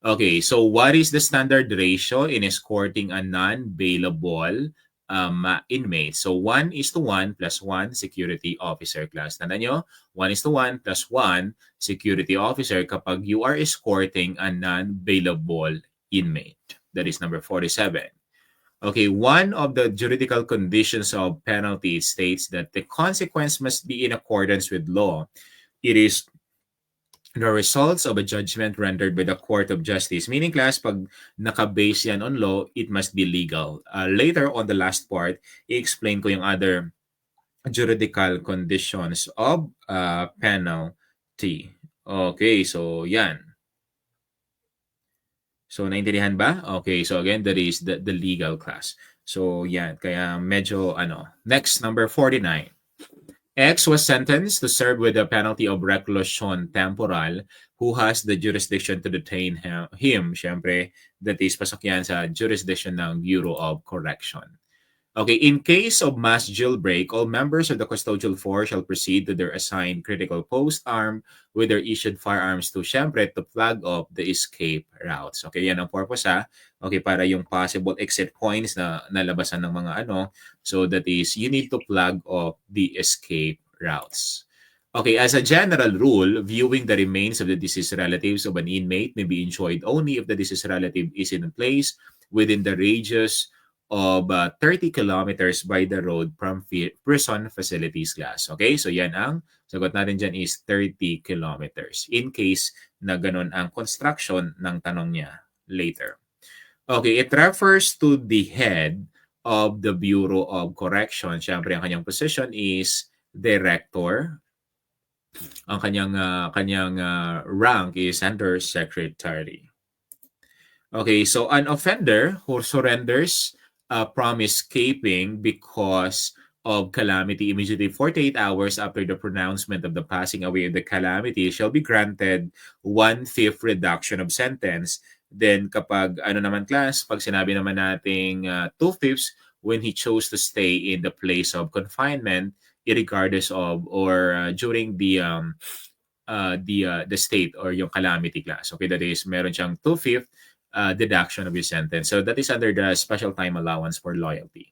Okay, so what is the standard ratio in escorting a non-bailable inmate? So 1:1 plus 1 security officer class. Tandaan nyo, 1:1 plus 1 security officer kapag you are escorting a non-bailable inmate. That is number 47. Okay, one of the juridical conditions of penalty states that the consequence must be in accordance with law. It is the results of a judgment rendered by the Court of Justice. Meaning, class, pag naka-base yan on law, it must be legal. Later on the last part, i-explain ko yung other juridical conditions of penalty. Okay, so yan. So, naintindihan ba? Okay, so again, that is the legal class. So, yan. Kaya medyo, Next, number 49. X was sentenced to serve with the penalty of reclusion temporal who has the jurisdiction to detain him. Siyempre, that is pasok yan sa jurisdiction ng Bureau of Correction. Okay, in case of mass jailbreak, all members of the custodial force shall proceed to their assigned critical post armed with their issued firearms to, syempre, to flag off the escape routes. Okay, yan ang purpose ha. Okay, para yung possible exit points na nalabasan ng mga so that is, you need to flag off the escape routes. Okay, as a general rule, viewing the remains of the deceased relatives of an inmate may be enjoined only if the deceased relative is in place within the radius of 30 kilometers by the road from prison facilities class. Okay, so yan ang sagot natin dyan is 30 kilometers in case na ganun ang construction ng tanong niya later. Okay, it refers to the head of the Bureau of Correction. Siyempre, ang kanyang position is director. Ang kanyang rank is under secretary. Okay, so an offender who surrenders from escaping because of calamity immediately 48 hours after the pronouncement of the passing away of the calamity shall be granted 1/5 reduction of sentence. Then kapag naman class, pag sinabi naman nating 2/5 when he chose to stay in the place of confinement irregardless of or during the state or yung calamity class. Okay, that is meron siyang 2/5 deduction of your sentence. So that is under the special time allowance for loyalty.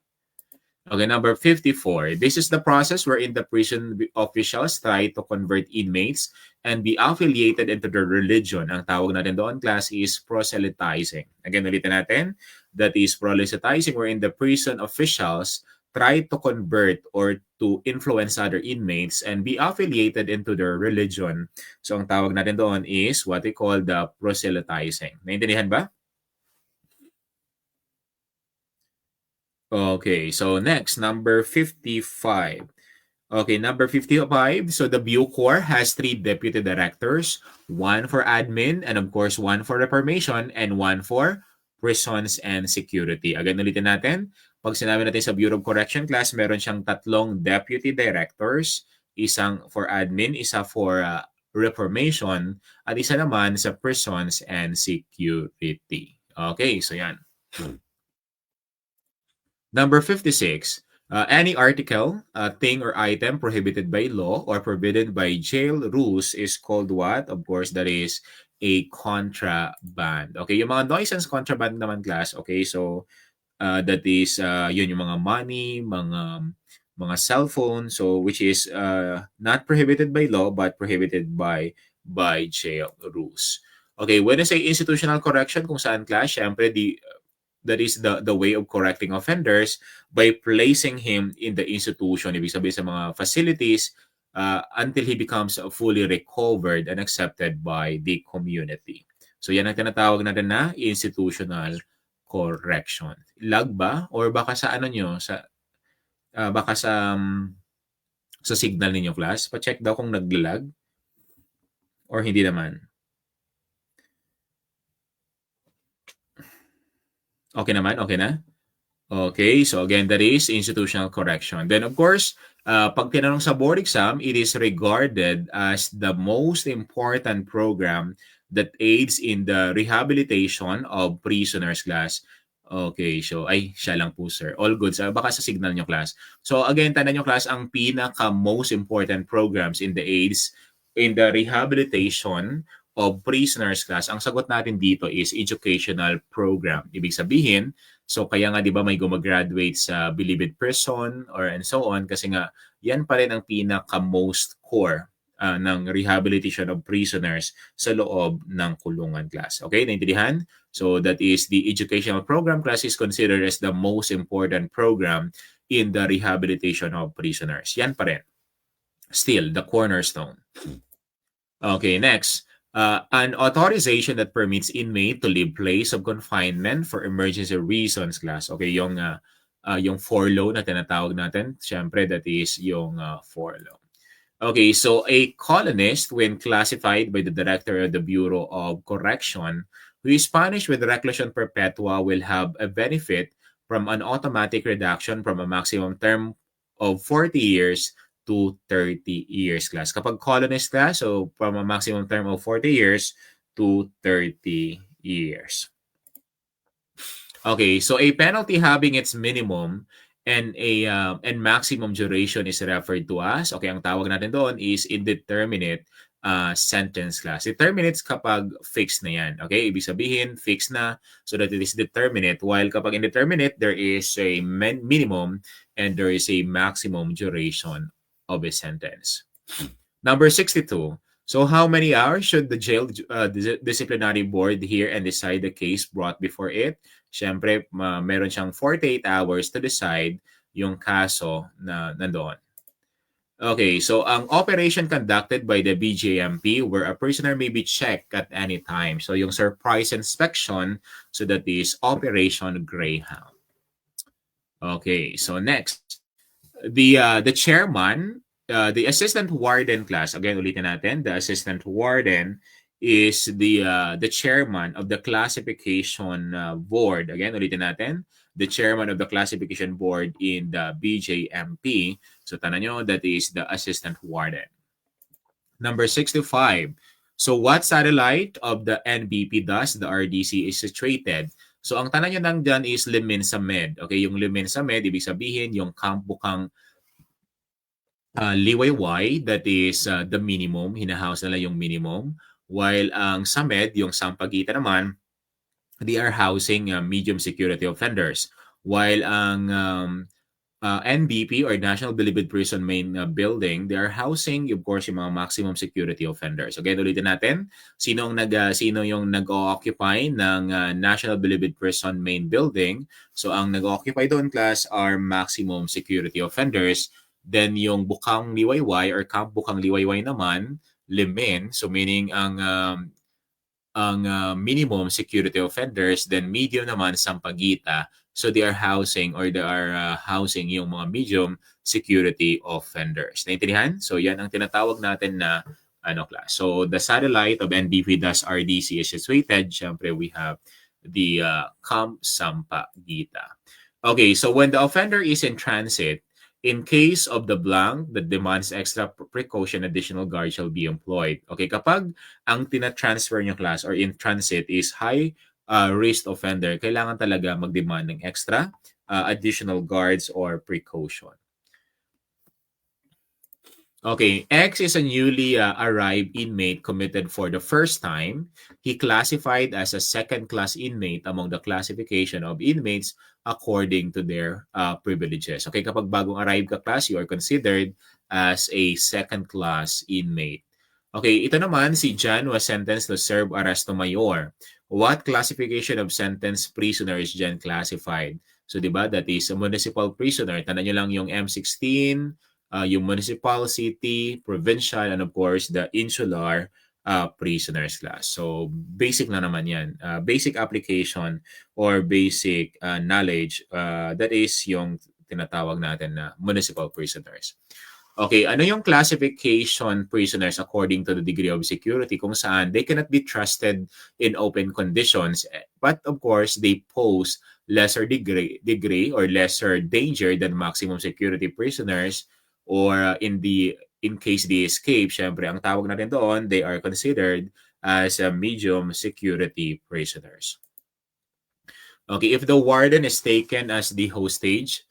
Okay, number 54. This is the process wherein the prison officials try to convert inmates and be affiliated into their religion. Ang tawag natin doon, class, is proselytizing. Again, ulitin natin. That is proselytizing wherein the prison officials try to convert or to influence other inmates and be affiliated into their religion. So, ang tawag natin doon is what we call the proselytizing. Naintindihan ba? Okay, so next, number 55. Okay, number 55. So the Bucor has 3 deputy directors, 1 for admin, and of course, 1 for reformation, and 1 for prisons and security. Again, ulitin natin. Pag sinabi natin sa Bureau of Correction class, meron siyang 3 deputy directors, isang for admin, isa for reformation, at isa naman sa prisons and security. Okay, so yan. Number 56, any article, thing, or item prohibited by law or forbidden by jail rules is called what? Of course, that is a contraband. Okay, yung mga nuisance contraband naman class, okay, so that is yun yung mga money, mga cellphone, so which is not prohibited by law but prohibited by jail rules. Okay, when I say institutional correction, kung saan class, syempre that is the way of correcting offenders by placing him in the institution, ibig sabihin sa mga facilities until he becomes fully recovered and accepted by the community. So yan ang tinatawag natin na institutional correction. Lag ba? Or baka sa nyo? Baka sa signal ninyo class? Pa-check daw kung naglag or hindi naman. Okay naman? Okay na? Okay, so again, that is institutional correction. Then of course, pag tinanong sa board exam, it is regarded as the most important program that aids in the rehabilitation of prisoners class. Okay, so siya lang po sir. All good. Baka sa signal nyo class. So again, tandaan nyo class, ang pinaka most important programs in the AIDS, in the rehabilitation of prisoners class, ang sagot natin dito is educational program. Ibig sabihin, so kaya nga 'di ba may gumagraduate sa Bilibid Prison or and so on kasi nga yan pa rin ang pinaka most core ng rehabilitation of prisoners sa loob ng kulungan class. Okay, naintindihan? So that is the educational program class is considered as the most important program in the rehabilitation of prisoners. Yan pa rin. Still, the cornerstone. Okay, next. An authorization that permits inmate to leave place of confinement for emergency reasons class. Okay, yung FORLO na tinatawag natin, syempre that is yung FORLO. Okay, so a colonist, when classified by the director of the Bureau of Correction, who is punished with reclusion perpetua, will have a benefit from an automatic reduction from a maximum term of 40 years to 30 years class. Kapag colonist class, so from a maximum term of 40 years to 30 years. Okay, so a penalty having its minimum and maximum duration is referred to as, okay, ang tawag natin doon is indeterminate sentence class. Determinate kapag fixed na yan. Okay, ibig sabihin fixed na so that it is determinate, while kapag indeterminate, there is a minimum and there is a maximum duration of a sentence. Number 62. So how many hours should the jail disciplinary board hear and decide the case brought before it? Siyempre, meron siyang 48 hours to decide yung kaso na nandoon. Okay, so ang operation conducted by the BJMP where a prisoner may be checked at any time. So yung surprise inspection, so that is Operation Greyhound. Okay, so next. The chairman, the assistant warden class, again ulitin natin, the assistant warden is the chairman of the classification board. Again ulitin natin, the chairman of the classification board in the BJMP. So tanan nyo, that is the assistant warden. Number 65. So what satellite of the NBP does the RDC is situated? So ang tanong nyo lang dyan is Limin sa Med. Okay, yung Limin sa Med, ibig sabihin yung Camp Bukang Liwayway, that is the minimum, hinahouse nila yung minimum. While ang sa Med, yung Sampaguita naman, they are housing medium security offenders. While ang NBP or National Bilibid Prison main building, they are housing, of course, yung mga maximum security offenders. Okay, ulitin natin. Sino yung nag-occupy ng National Bilibid Prison main building? So ang nag-occupy doon class are maximum security offenders. Then yung Bukang Liwayway or Camp Bukang Liwayway naman, Limin. So meaning ang minimum security offenders, then medium naman Sampaguita. So they are housing yung mga medium security offenders. Naintindihan? So yan ang tinatawag natin na class. So the satellite of NBP thus RDC is situated. Siyempre we have the Camp Sampaguita. Okay, so when the offender is in transit, in case of the blank that demands extra precaution, additional guard shall be employed. Okay, kapag ang tina-transfer nyo class or in transit is high risk offender, kailangan talaga mag-demand ng extra additional guards or precaution. Okay, X is a newly arrived inmate committed for the first time. He classified as a second-class inmate among the classification of inmates according to their privileges. Okay, kapag bagong arrive ka class, you are considered as a second-class inmate. Okay, ito naman, si John was sentenced to serve arresto mayor. What classification of sentenced prisoner is John classified? So, di ba, that is a municipal prisoner. Tandaan nyo lang yung M16, yung municipal, city, provincial, and of course, the insular prisoners class. So, basic na naman yan. Basic application or basic knowledge, that is yung tinatawag natin na municipal prisoners. Okay, ano yung classification prisoners according to the degree of security kung saan they cannot be trusted in open conditions, but of course, they pose lesser degree or lesser danger than maximum security prisoners, or in case they escape, syempre, ang tawag natin doon, they are considered as medium security prisoners. Okay, if the warden is taken as the hostage,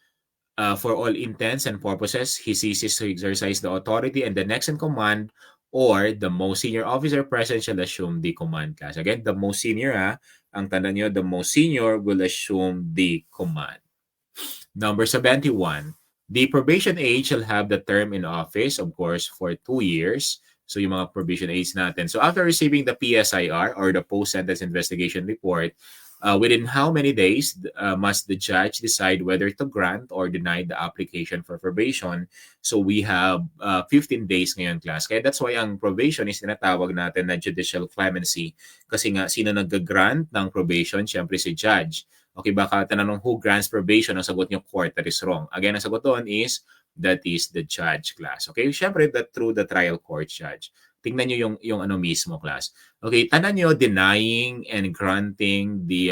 for all intents and purposes, he ceases to exercise the authority, and the next in command or the most senior officer present shall assume the command class. Again, the most senior, ang tanda nyo, the most senior will assume the command. Number 71, the probation age shall have the term in office, of course, for 2 years. So yung mga probation age natin. So after receiving the PSIR or the post-sentence investigation report, within how many days must the judge decide whether to grant or deny the application for probation? So we have 15 days ngayon, class. Kaya that's why ang probation is tinatawag natin na judicial clemency. Kasi nga, sino nag-grant ng probation? Siyempre si judge. Okay, baka tanong who grants probation, ang sagot nyo court, that is wrong. Again, ang sagot doon is, that is the judge, class. Okay, syempre, through the trial court judge. Tingnan nyo yung ano mismo, class. Okay, tanan nyo, denying and granting the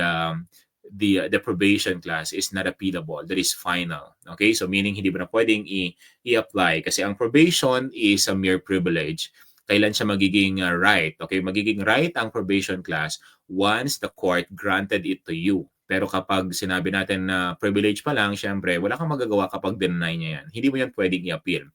probation, class, is not appealable. That is final. Okay, so meaning hindi mo na pwedeng i-apply kasi ang probation is a mere privilege. Kailan siya magiging right? Okay, magiging right ang probation, class, once the court granted it to you. Pero kapag sinabi natin na privilege pa lang, syempre, wala kang magagawa kapag deny niya yan. Hindi mo yan pwedeng i-appeal.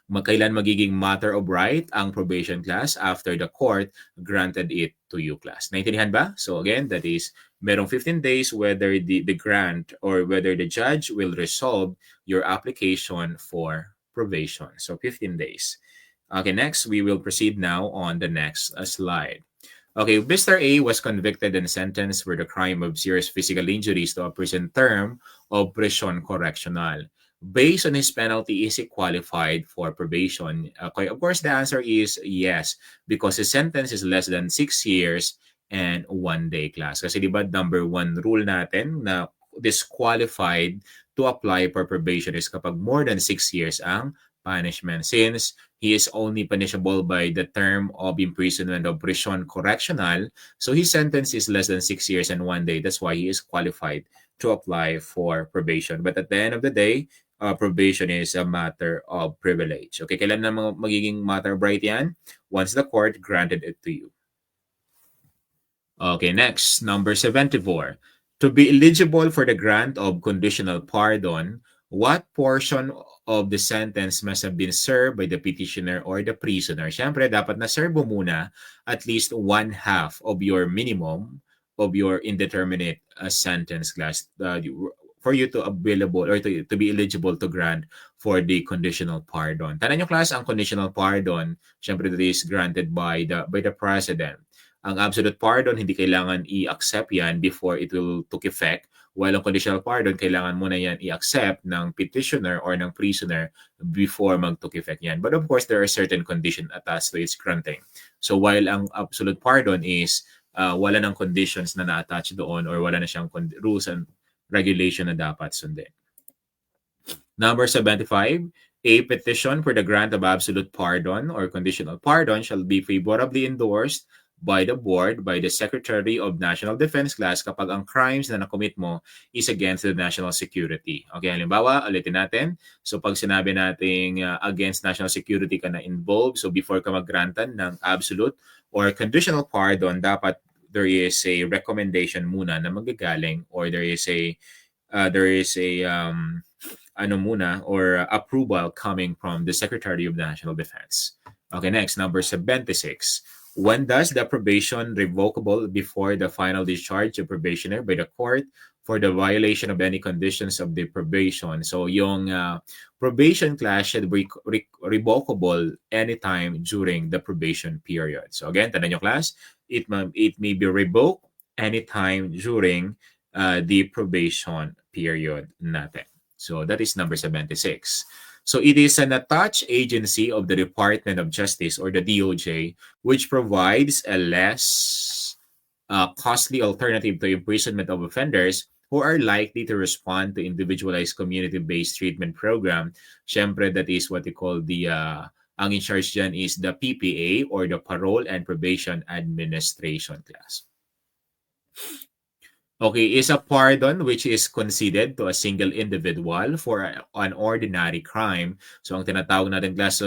Kailan magiging matter of right ang probation, class, after the court granted it to you, class. Naintindihan ba? So again, that is, merong 15 days whether the grant or whether the judge will resolve your application for probation. So 15 days. Okay, next, we will proceed now on the next slide. Okay, Mr. A was convicted and sentenced for the crime of serious physical injuries to a prison term of prison correctional. Based on his penalty, is he qualified for probation? Okay, of course, the answer is yes, because his sentence is less than 6 years and 1 day, class. Kasi di ba, number 1 rule natin na disqualified to apply for probation is kapag more than 6 years ang punishment. Since he is only punishable by the term of imprisonment of prison correctional, so his sentence is less than 6 years and 1 day. That's why he is qualified to apply for probation. But at the end of the day, probation is a matter of privilege. Okay, kailan na magiging matter of right yan? Once the court granted it to you. Okay, next, number 74. To be eligible for the grant of conditional pardon, what portion of the sentence must have been served by the petitioner or the prisoner? Siyempre, dapat na-serve mo muna at least 1/2 of your minimum of your indeterminate sentence, class, for you to available or to be eligible to grant for the conditional pardon. Tandaan nyo, class, ang conditional pardon, siyempre, that is granted by the president. Ang absolute pardon, hindi kailangan i-accept yan before it will took effect. While ang conditional pardon, kailangan muna yan i-accept ng petitioner or ng prisoner before mag-took effect yan. But of course, there are certain conditions attached to its granting. So while ang absolute pardon is wala ng conditions na na-attach doon or wala na siyang rules and regulation na dapat sundin. Number 75, a petition for the grant of absolute pardon or conditional pardon shall be favorably endorsed by the board, by the Secretary of National Defense, class, kapag ang crimes na nakomit mo is against the national security. Okay, halimbawa, ulitin natin. So pag sinabi nating against national security ka na involved, so before ka mag-grantan ng absolute or conditional pardon, dapat there is a recommendation muna na magagaling or there is a approval coming from the Secretary of National Defense. Okay, next, number 76. When does the probation revocable before the final discharge of probationer by the court for the violation of any conditions of the probation? So yung probation, class, should be revocable anytime during the probation period. So again, tandaan nyo, class, it may be revoked anytime during the probation period natin. So that is number 76. So it is an attached agency of the Department of Justice or the DOJ, which provides a less costly alternative to imprisonment of offenders who are likely to respond to individualized community-based treatment program. Siyempre, that is what they call the, ang in charge dyan is the PPA or the Parole and Probation Administration, class. Okay, is a pardon which is conceded to a single individual for an ordinary crime. So ang tinatawag natin, class,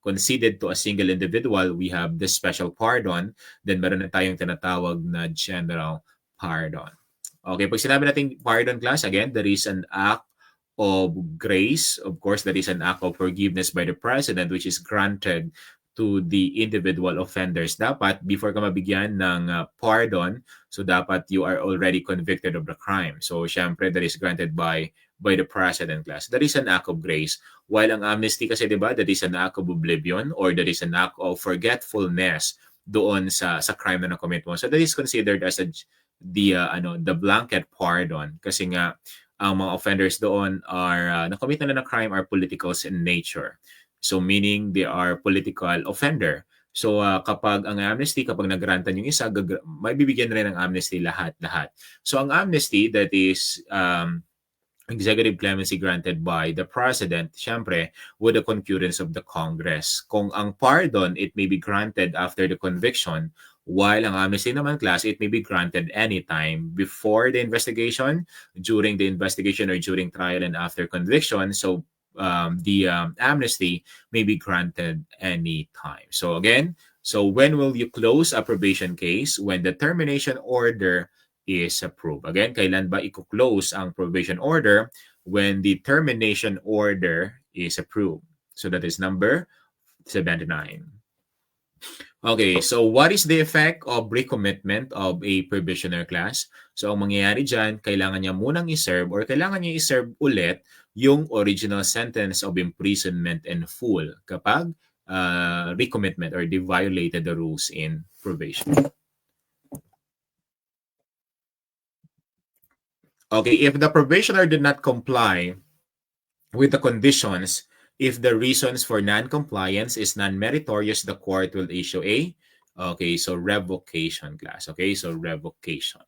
conceded to a single individual, we have the special pardon. Then meron na tayong tinatawag na general pardon. Okay, pag sinabi natin pardon class, again, there is an act of grace. Of course, that is an act of forgiveness by the president which is granted to the individual offenders. Dapat, before ka mabigyan ng pardon, so dapat you are already convicted of the crime. So, syempre, that is granted by the president class. That is an act of grace. While ang amnesty kasi, di ba, that is an act of oblivion or that is an act of forgetfulness doon sa crime na na-commit mo. So, that is considered as the blanket pardon kasi nga ang mga offenders doon are na-commit na ng crime are politicals in nature. So meaning they are political offender. So kapag ang amnesty, kapag nagrantan yung isa, may bibigyan rin ng amnesty lahat. So ang amnesty that is executive clemency granted by the president, syempre, with the concurrence of the Congress. Kung ang pardon, it may be granted after the conviction, while ang amnesty naman class, it may be granted anytime before the investigation, during the investigation, or during trial and after conviction. So the amnesty may be granted anytime. So again, so when will you close a probation case? When the termination order is approved. Again, kailan ba i-close ang probation order? When the termination order is approved. So that is number 79. Okay, so what is the effect of recommitment of a probationer class? So ang mangyayari dyan, kailangan niya munang iserve or kailangan niya iserve ulit yung original sentence of imprisonment in full kapag recommitment or they violated the rules in probation. Okay, if the probationer did not comply with the conditions, if the reasons for non-compliance is non-meritorious, the court will issue a, so revocation class. Okay, so revocation.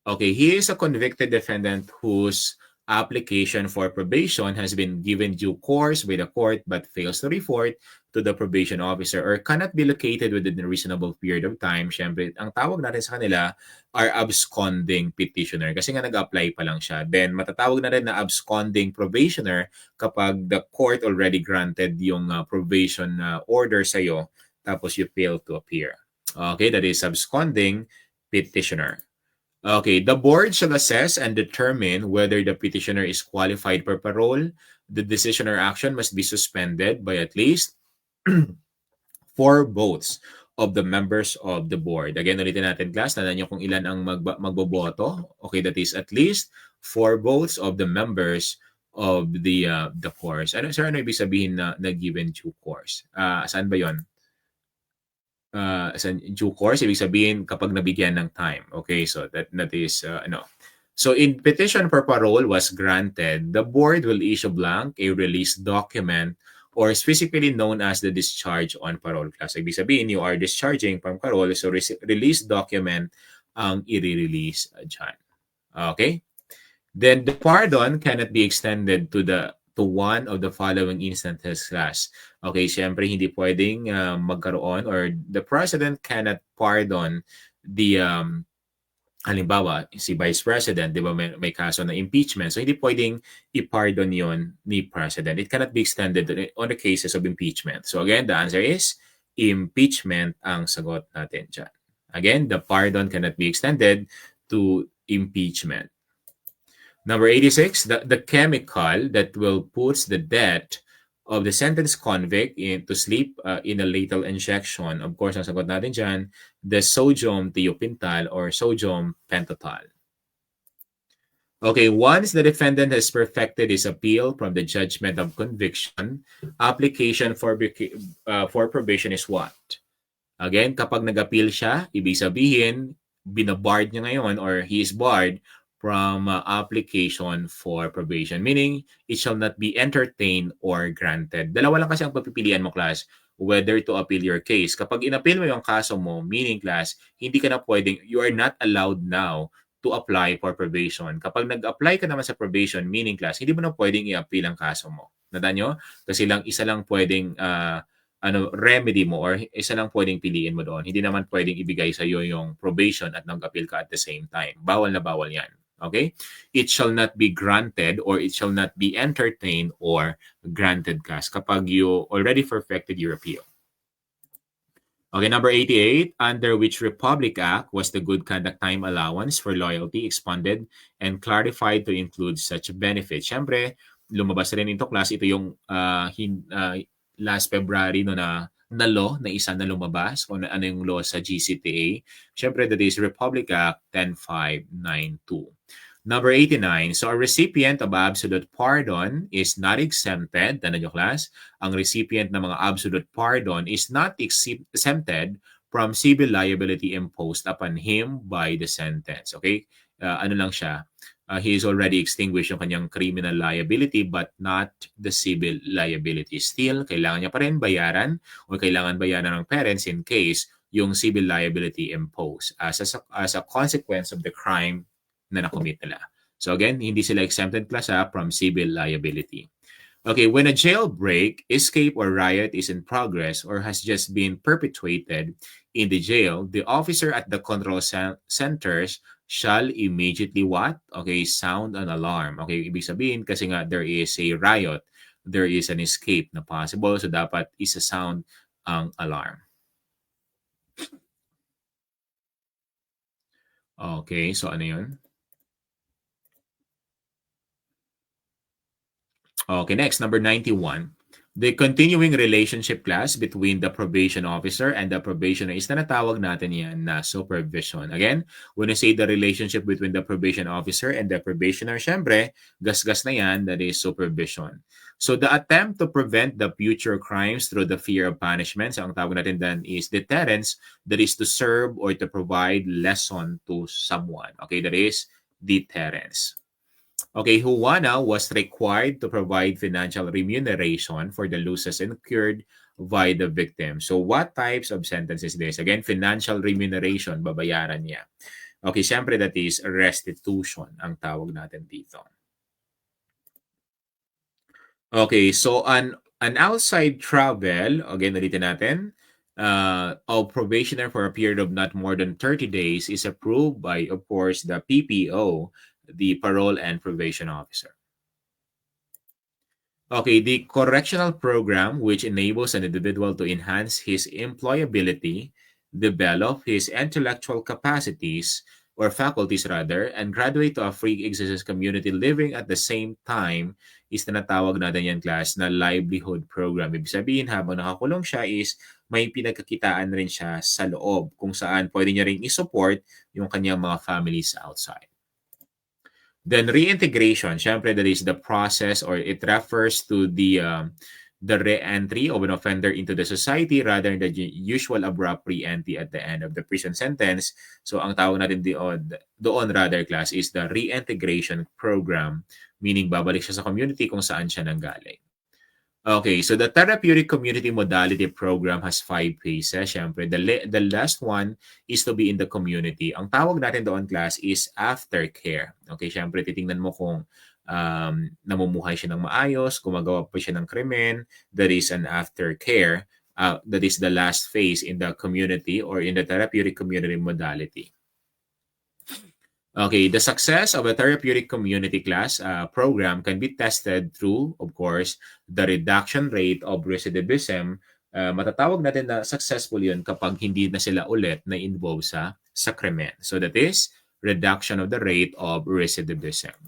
Okay, he is a convicted defendant whose application for probation has been given due course by the court but fails to report to the probation officer or cannot be located within a reasonable period of time. Siyempre, ang tawag natin sa kanila are absconding petitioner kasi nga nag-apply pa lang siya. Then, matatawag na rin na absconding probationer kapag the court already granted yung probation order sa'yo tapos you fail to appear. Okay, that is absconding petitioner. Okay, the board shall assess and determine whether the petitioner is qualified for parole. The decision or action must be suspended by at least 4 votes of the members of the board. Again, ulitin natin class, tandaan nyo kung ilan ang magboboto. Okay, that is at least 4 votes of the members of the course. Ano ibig sabihin na given due course? Saan ba yon? Due course, ibig sabihin kapag nabigyan ng time. Okay, so that is So in petition for parole was granted, the board will issue blank a release document or specifically known as the discharge on parole class. Ibig sabihin, you are discharging from parole, so release document ang i-release dyan. Okay? Then the pardon cannot be extended to one of the following instances class. Okay, syempre hindi pwedeng magkaroon or the president cannot pardon the halimbawa si vice president, di ba may kaso na impeachment. So hindi pwedeng i-pardon yon ni president. It cannot be extended on the cases of impeachment. So again, the answer is impeachment ang sagot natin dyan. Again, the pardon cannot be extended to impeachment. Number 86, the chemical that will put the death of the sentenced convict to sleep in a lethal injection. Of course, ang sagot natin dyan, the sodium thiopental or sodium pentothal. Okay, once the defendant has perfected his appeal from the judgment of conviction, application for probation is what? Again, kapag nag-appeal siya, ibig sabihin, binabarred niya ngayon or he is barred from application for probation. Meaning, it shall not be entertained or granted. Dalawa lang kasi ang pagpipilian mo, class, whether to appeal your case. Kapag in-appeal mo yung kaso mo, meaning, class, hindi ka na pwedeng, you are not allowed now to apply for probation. Kapag nag-apply ka naman sa probation, meaning, class, hindi mo na pwedeng i-appeal ang kaso mo. Nandaan nyo? Kasi isa lang pwedeng remedy mo or isa lang pwedeng piliin mo doon. Hindi naman pwedeng ibigay sa iyo yung probation at nag-appeal ka at the same time. Bawal na bawal yan. Okay? It shall not be granted or it shall not be entertained or granted class kapag you already perfected your appeal. Okay, number 88, under which Republic Act was the Good Conduct Time Allowance for Loyalty expanded and clarified to include such benefits? Siyempre, lumabas rin into class. Ito yung last February no na law na isa na lumabas kung ano yung law sa GCTA. Siyempre, that is Republic Act 10592. Number 89, so a recipient of absolute pardon is not exempted, tanda nyo class, ang recipient ng mga absolute pardon is not exempted from civil liability imposed upon him by the sentence. Okay? Ano lang siya, he is already extinguished yung kanyang criminal liability but not the civil liability. Still, kailangan niya pa rin bayaran o kailangan bayaran ng parents in case yung civil liability imposed as a consequence of the crime na nakomit nila. So again, hindi sila exempted class from civil liability. Okay, when a jailbreak, escape, or riot is in progress or has just been perpetuated in the jail, the officer at the control centers shall immediately what? Okay, sound an alarm. Okay, ibig sabihin kasi nga there is a riot, there is an escape na possible, so dapat isa-sound ang alarm. Okay, so ano yun? Okay, next, number 91. The continuing relationship class between the probation officer and the probationer is tinatawag natin yan na supervision. Again, when I say the relationship between the probation officer and the probationer, syempre, gas-gas na yan, that is supervision. So the attempt to prevent the future crimes through the fear of punishment, so ang tawag natin dan is deterrence, that is to serve or to provide lesson to someone. Okay, that is deterrence. Okay, Juana was required to provide financial remuneration for the losses incurred by the victim. So what types of sentence is this? Again, financial remuneration, babayaran niya. Okay, siyempre that is restitution ang tawag natin dito. Okay, so an outside travel, again, ulitin natin, of probationer for a period of not more than 30 days is approved by, of course, the PPO, the parole and probation officer. Okay, the correctional program, which enables an individual to enhance his employability, develop his intellectual capacities or faculties rather, and graduate to a free existence community living at the same time is tinatawag natin yan class na livelihood program. Ibig sabihin, habang nakakulong siya is may pinagkakitaan rin siya sa loob kung saan pwede niya rin i-support yung kanyang mga families outside. Then reintegration, syempre that is the process or it refers to the re-entry of an offender into the society rather than the usual abrupt re-entry at the end of the prison sentence. So ang tawag natin doon rather class is the reintegration program, meaning babalik siya sa community kung saan siya nanggaling. Okay, so the therapeutic community modality program has 5 phases. Siyempre, the last one is to be in the community. Ang tawag natin doon, class, is aftercare. Okay, siyempre, titingnan mo kung namumuhay siya ng maayos, gumagawa pa siya ng krimen. That is an aftercare. That is the last phase in the community or in the therapeutic community modality. Okay, the success of a therapeutic community class program can be tested through, of course, the reduction rate of recidivism. Matatawag natin na successful yun kapag hindi na sila ulit na involve sa krimen. So that is reduction of the rate of recidivism.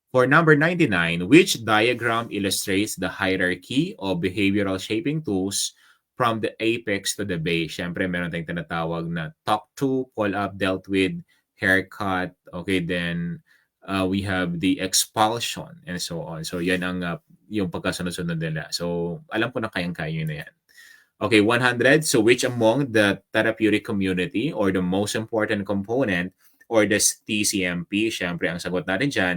For number 99, which diagram illustrates the hierarchy of behavioral shaping tools from the apex to the base? Siyempre, meron tayong tinatawag na talk to, call up, dealt with, haircut, okay, then we have the expulsion and so on. So yan ang yung pagkasunod-sunod nila. So alam ko na kayang-kaya na yan. Okay, 100. So which among the therapeutic community or the most important component or the TCMP, syempre ang sagot natin dyan,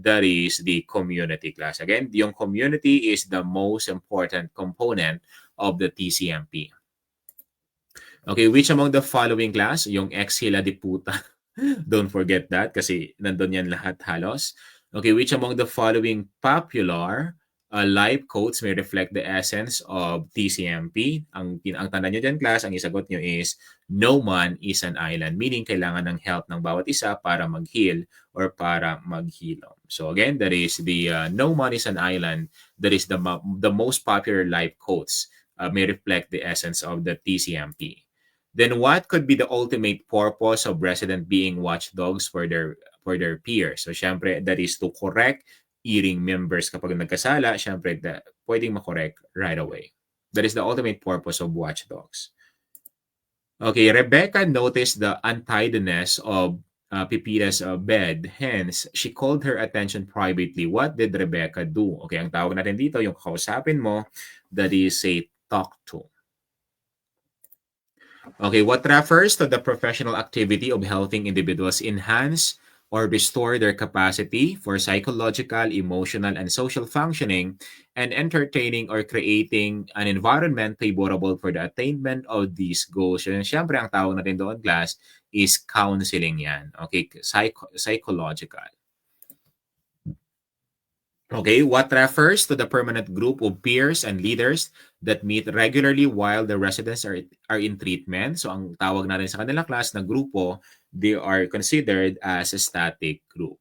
that is the community class. Again, yung community is the most important component of the TCMP. Okay, which among the following class, yung ex-hila di puta, don't forget that kasi nandun yan lahat halos. Okay, which among the following popular life quotes may reflect the essence of TCMP? Ang tanda nyo dyan, class, ang isagot nyo is, no man is an island. Meaning, kailangan ng help ng bawat isa para mag-heal or para maghilom. So again, that is the no man is an island. That is the most popular life quotes may reflect the essence of the TCMP. Then what could be the ultimate purpose of resident being watchdogs for their peers? So syempre, that is to correct erring members kapag nagkasala, syempre, pwedeng makorek right away. That is the ultimate purpose of watchdogs. Okay, Rebecca noticed the untidiness of Pipita's bed. Hence, she called her attention privately. What did Rebecca do? Okay, ang tawag natin dito, yung kakausapin mo, that is a talk to. Okay, what refers to the professional activity of helping individuals enhance or restore their capacity for psychological, emotional, and social functioning, and entertaining or creating an environment favorable for the attainment of these goals. Yun, syempre, ang tawag natin doon, class, is counseling yan. Okay, psychological. Okay, what refers to the permanent group of peers and leaders that meet regularly while the residents are in treatment. So ang tawag natin sa kanila class na grupo, they are considered as a static group.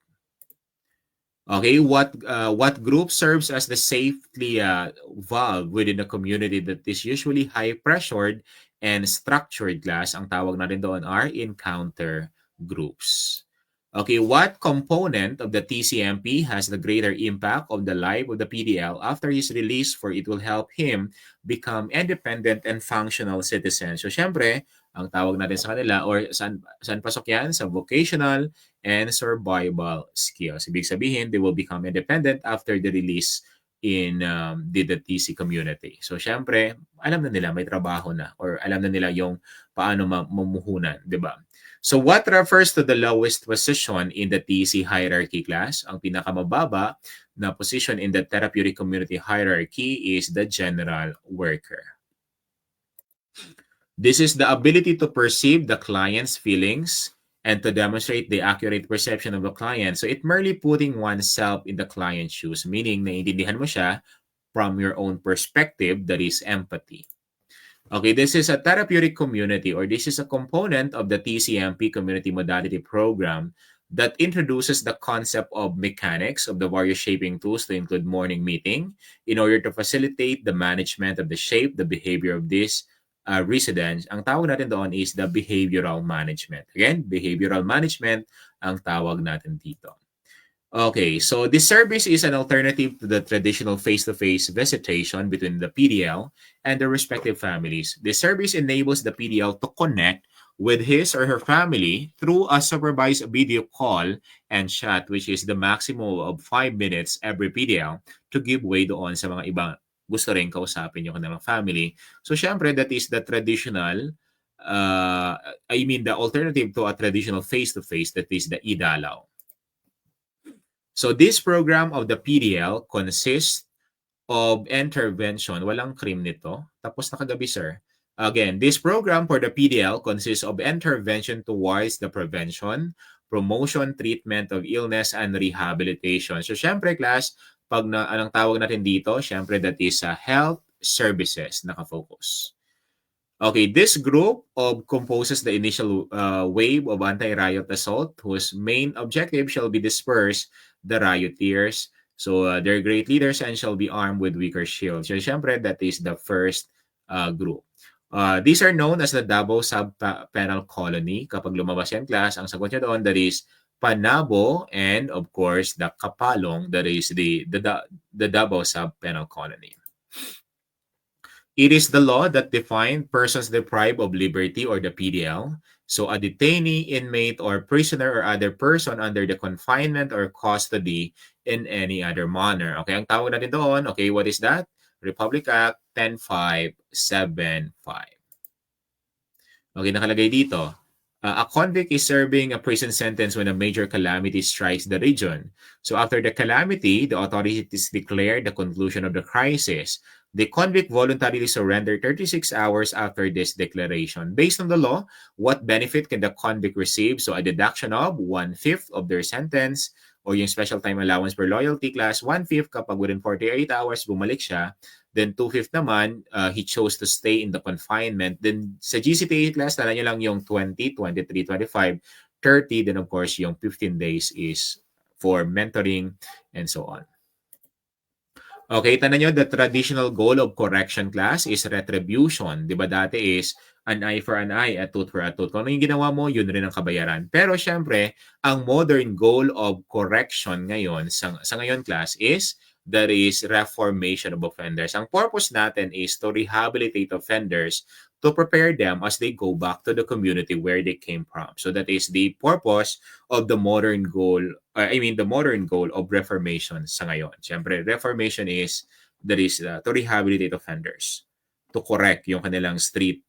Okay, what group serves as the safety valve within the community that is usually high pressured and structured class? Ang tawag natin doon are encounter groups. Okay, what component of the TCMP has the greater impact on the life of the PDL after his release, for it will help him become independent and functional citizen? So, syempre, ang tawag natin sa kanila, or saan pasok yan? Sa vocational and survival skills. Ibig sabihin, they will become independent after the release in the TC community. So, syempre, alam na nila, may trabaho na, or alam na nila yung paano mamuhunan, di ba? So what refers to the lowest position in the TC hierarchy class? Ang pinakamababa na position in the therapeutic community hierarchy is the general worker. This is the ability to perceive the client's feelings and to demonstrate the accurate perception of the client. So it merely putting oneself in the client's shoes, meaning naiintindihan mo siya from your own perspective, that is empathy. Okay, this is a therapeutic community, or this is a component of the TCMP community modality program that introduces the concept of mechanics of the various shaping tools to include morning meeting in order to facilitate the management of the shape, the behavior of this residents. Ang tawag natin doon is the behavioral management. Again, behavioral management ang tawag natin dito. Okay, so this service is an alternative to the traditional face-to-face visitation between the PDL and the respective families. This service enables the PDL to connect with his or her family through a supervised video call and chat, which is the maximum of 5 minutes every PDL, to give way doon sa mga ibang gusto rin kausapin yung kanilang family. So, syempre, that is the traditional, the alternative to a traditional face-to-face, that is the idalaw. So this program of the PDL consists of intervention. Walang cream nito. Tapos na kagabi, sir. Again, this program for the PDL consists of intervention towards the prevention, promotion, treatment of illness, and rehabilitation. So, syempre, class, anong tawag natin dito? Syempre, that is health services nakafocus. Okay, this group composes the initial wave of anti-riot assault, whose main objective shall be disperse the rioters. So they're great leaders and shall be armed with weaker shields. So syempre, that is the first group. These are known as the Davao Sub-Penal Colony. Kapag lumabas yan, class, ang sagot niya doon, that is Panabo, and of course, the Kapalong, that is the Davao Sub-Penal Colony. It is the law that defines persons deprived of liberty, or the PDL. So a detainee, inmate, or prisoner, or other person under the confinement or custody in any other manner. Okay, ang tawag natin doon, okay, what is that? Republic Act 10575. Okay, nakalagay dito. A convict is serving a prison sentence when a major calamity strikes the region. So after the calamity, the authorities declare the conclusion of the crisis. The convict voluntarily surrendered 36 hours after this declaration. Based on the law, what benefit can the convict receive? So a deduction of 1/5 of their sentence, or yung special time allowance per loyalty class, 1/5 kapag within 48 hours bumalik siya. Then 2/5 naman, he chose to stay in the confinement. Then sa GCTA class, tala nyo lang yung 20, 23, 25, 30. Then of course, yung 15 days is for mentoring and so on. Okay, tandaan nyo, the traditional goal of correction class is retribution. Di ba dati is an eye for an eye, a tooth for a tooth. Kung ano yung ginawa mo, yun rin ang kabayaran. Pero syempre, ang modern goal of correction ngayon, sa ngayon class, is that is reformation of offenders. Ang purpose natin is to rehabilitate offenders to prepare them as they go back to the community where they came from. So that is the purpose of the modern goal, the modern goal of reformation sa ngayon. Siyempre, reformation is to rehabilitate offenders, to correct yung kanilang street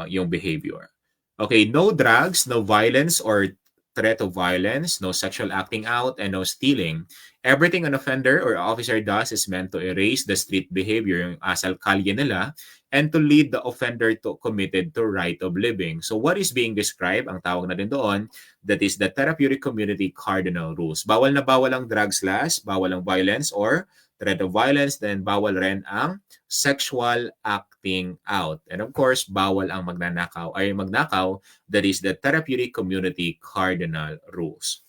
yung behavior. Okay, no drugs, no violence or threat of violence, no sexual acting out, and no stealing. Everything an offender or officer does is meant to erase the street behavior, yung asal kalye nila, and to lead the offender to committed to right of living. So what is being described, ang tawag na din doon, that is the therapeutic community cardinal rules. Bawal na bawal ang drugs class, bawal ang violence or threat of violence, then bawal rin ang sexual acting out. And of course, bawal ang magnanakaw, that is the therapeutic community cardinal rules.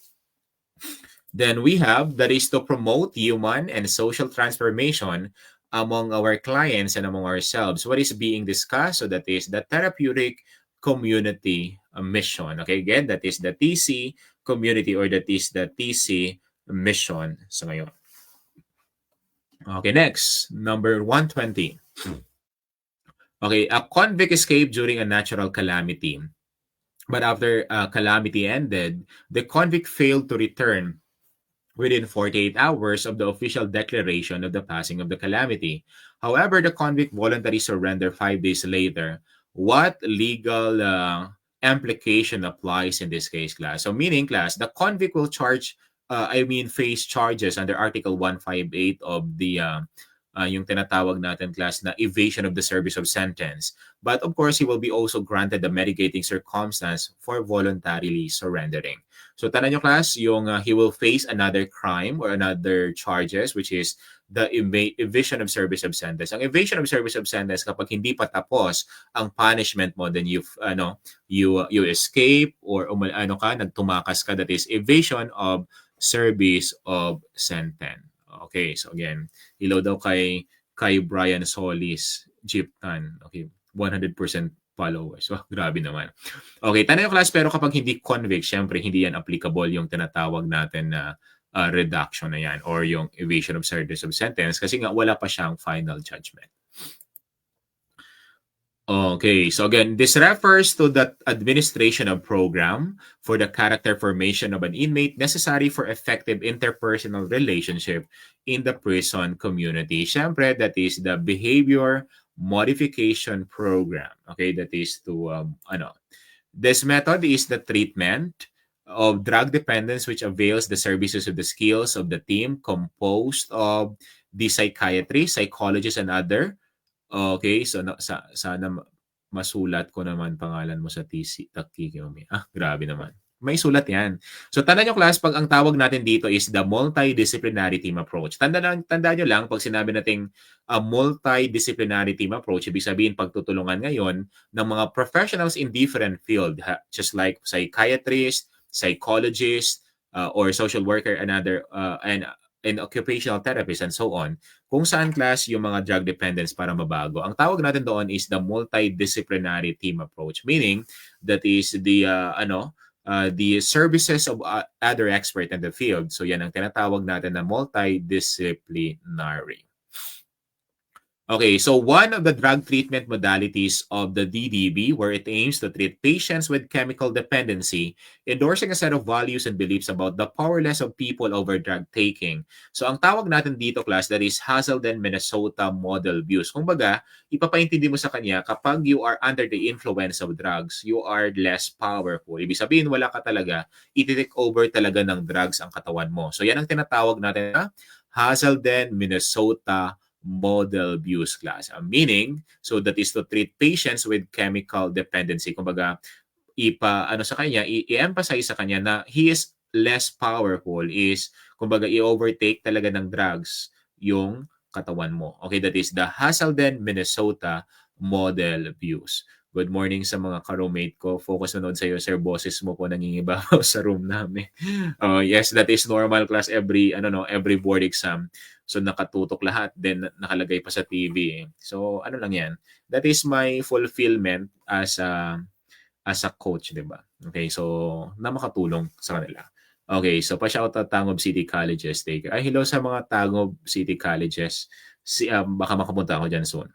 Then we have that is to promote human and social transformation among our clients and among ourselves. What is being discussed? So that is the therapeutic community mission. Okay, again, that is the TC community or that is the TC mission sa ngayon. Okay, next, number 120. Okay, a convict escaped during a natural calamity. But after calamity ended, the convict failed to return within 48 hours of the official declaration of the passing of the calamity. However, the convict voluntarily surrendered 5 days later. What legal implication applies in this case, class? So meaning, class, the convict will face charges under Article 158 of the yung tinatawag natin, class, na evasion of the service of sentence. But of course, he will be also granted the mitigating circumstance for voluntarily surrendering. So tanda nyo, class, yung he will face another crime or another charges, which is the evasion of service of sentence. Ang evasion of service of sentence, kapag hindi pa tapos ang punishment mo, then you escape or nagtumakas ka, that is evasion of service of sentence. Okay, so again, hello daw kay Brian Solis, Jeeptan. Okay, 100% followers. So, grabe naman. Okay, tanong yung class, pero kapag hindi convict, syempre hindi yan applicable yung tinatawag natin na reduction na yan or yung evasion of service of sentence kasi nga wala pa siyang final judgment. Okay, so again, this refers to the administration of program for the character formation of an inmate necessary for effective interpersonal relationship in the prison community. Siyempre, that is the behavior modification program. Okay, that is to, This method is the treatment of drug dependence which avails the services of the skills of the team composed of the psychiatry, psychologist, and other. Okay, so sana masulat ko naman pangalan mo sa TC. Grabe naman. May sulat yan. So, tandaan nyo, class, pag ang tawag natin dito is the multidisciplinary team approach. Tandaan nyo lang, pag sinabi natin multidisciplinary team approach, ibig sabihin pagtutulungan ngayon ng mga professionals in different field, just like psychiatrist, psychologist, or social worker, and occupational therapist, and so on, kung saan, class, yung mga drug dependence para mabago. Ang tawag natin doon is the multidisciplinary team approach, meaning that is the services of other expert in the field. So yan ang tinatawag natin na multidisciplinary. Okay, so one of the drug treatment modalities of the DDB, where it aims to treat patients with chemical dependency, endorsing a set of values and beliefs about the powerless of people over drug taking. So ang tawag natin dito, class, that is Hazelden, Minnesota Model Views. Kung baga, ipapaintindi mo sa kanya, kapag you are under the influence of drugs, you are less powerful. Ibig sabihin, wala ka talaga, iti-take over talaga ng drugs ang katawan mo. So yan ang tinatawag natin na Hazelden, Minnesota Model Views, class. Meaning, so that is to treat patients with chemical dependency. Kumbaga, i-emphasize sa kanya na he is less powerful, is, kumbaga, i-overtake talaga ng drugs yung katawan mo. Okay, that is the Hazelden, Minnesota Model Views. Good morning sa mga ka-roommate ko. Focus manood sa'yo, sir. Boses mo po nangingibabaw sa room namin. Yes, that is normal class every board exam. So nakatutok lahat, then nakalagay pa sa TV. So ano lang yan. That is my fulfillment as a coach, di ba? Okay, so na makatulong sa kanila. Okay, so pa-shoutout Tangob City Colleges. Ay, hello sa mga Tangob City Colleges. Baka makapunta ako dyan soon.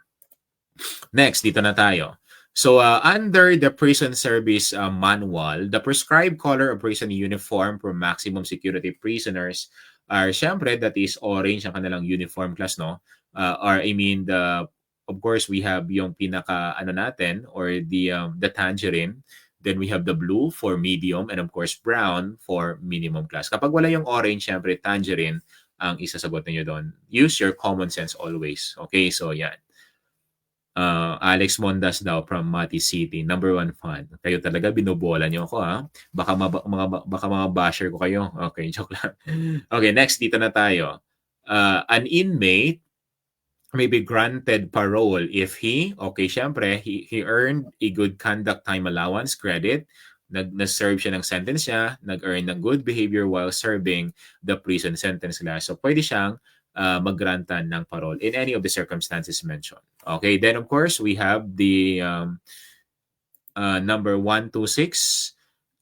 Next, dito na tayo. So, under the prison service manual, the prescribed color of prison uniform for maximum security prisoners are, syempre, that is orange ang kanilang uniform class, no? Of course, we have yung pinaka, natin, or the tangerine. Then we have the blue for medium, and of course, brown for minimum class. Kapag wala yung orange, syempre, tangerine ang isasagot niyo doon. Use your common sense always. Okay, so yan. Alex Mondas daw from Mati City, number 1 fan. Kayo talaga, binubola niyo ako, ha? Baka mga basher ko kayo. Okay, joke lang. Okay, next, dito na tayo. An inmate may be granted parole if syempre, he earned a good conduct time allowance credit, nag-serve siya ng sentence niya, nag-earn ng good behavior while serving the prison sentence class. So, pwede siyang mag-grantan ng parole in any of the circumstances mentioned. Okay, then of course, we have the number 126.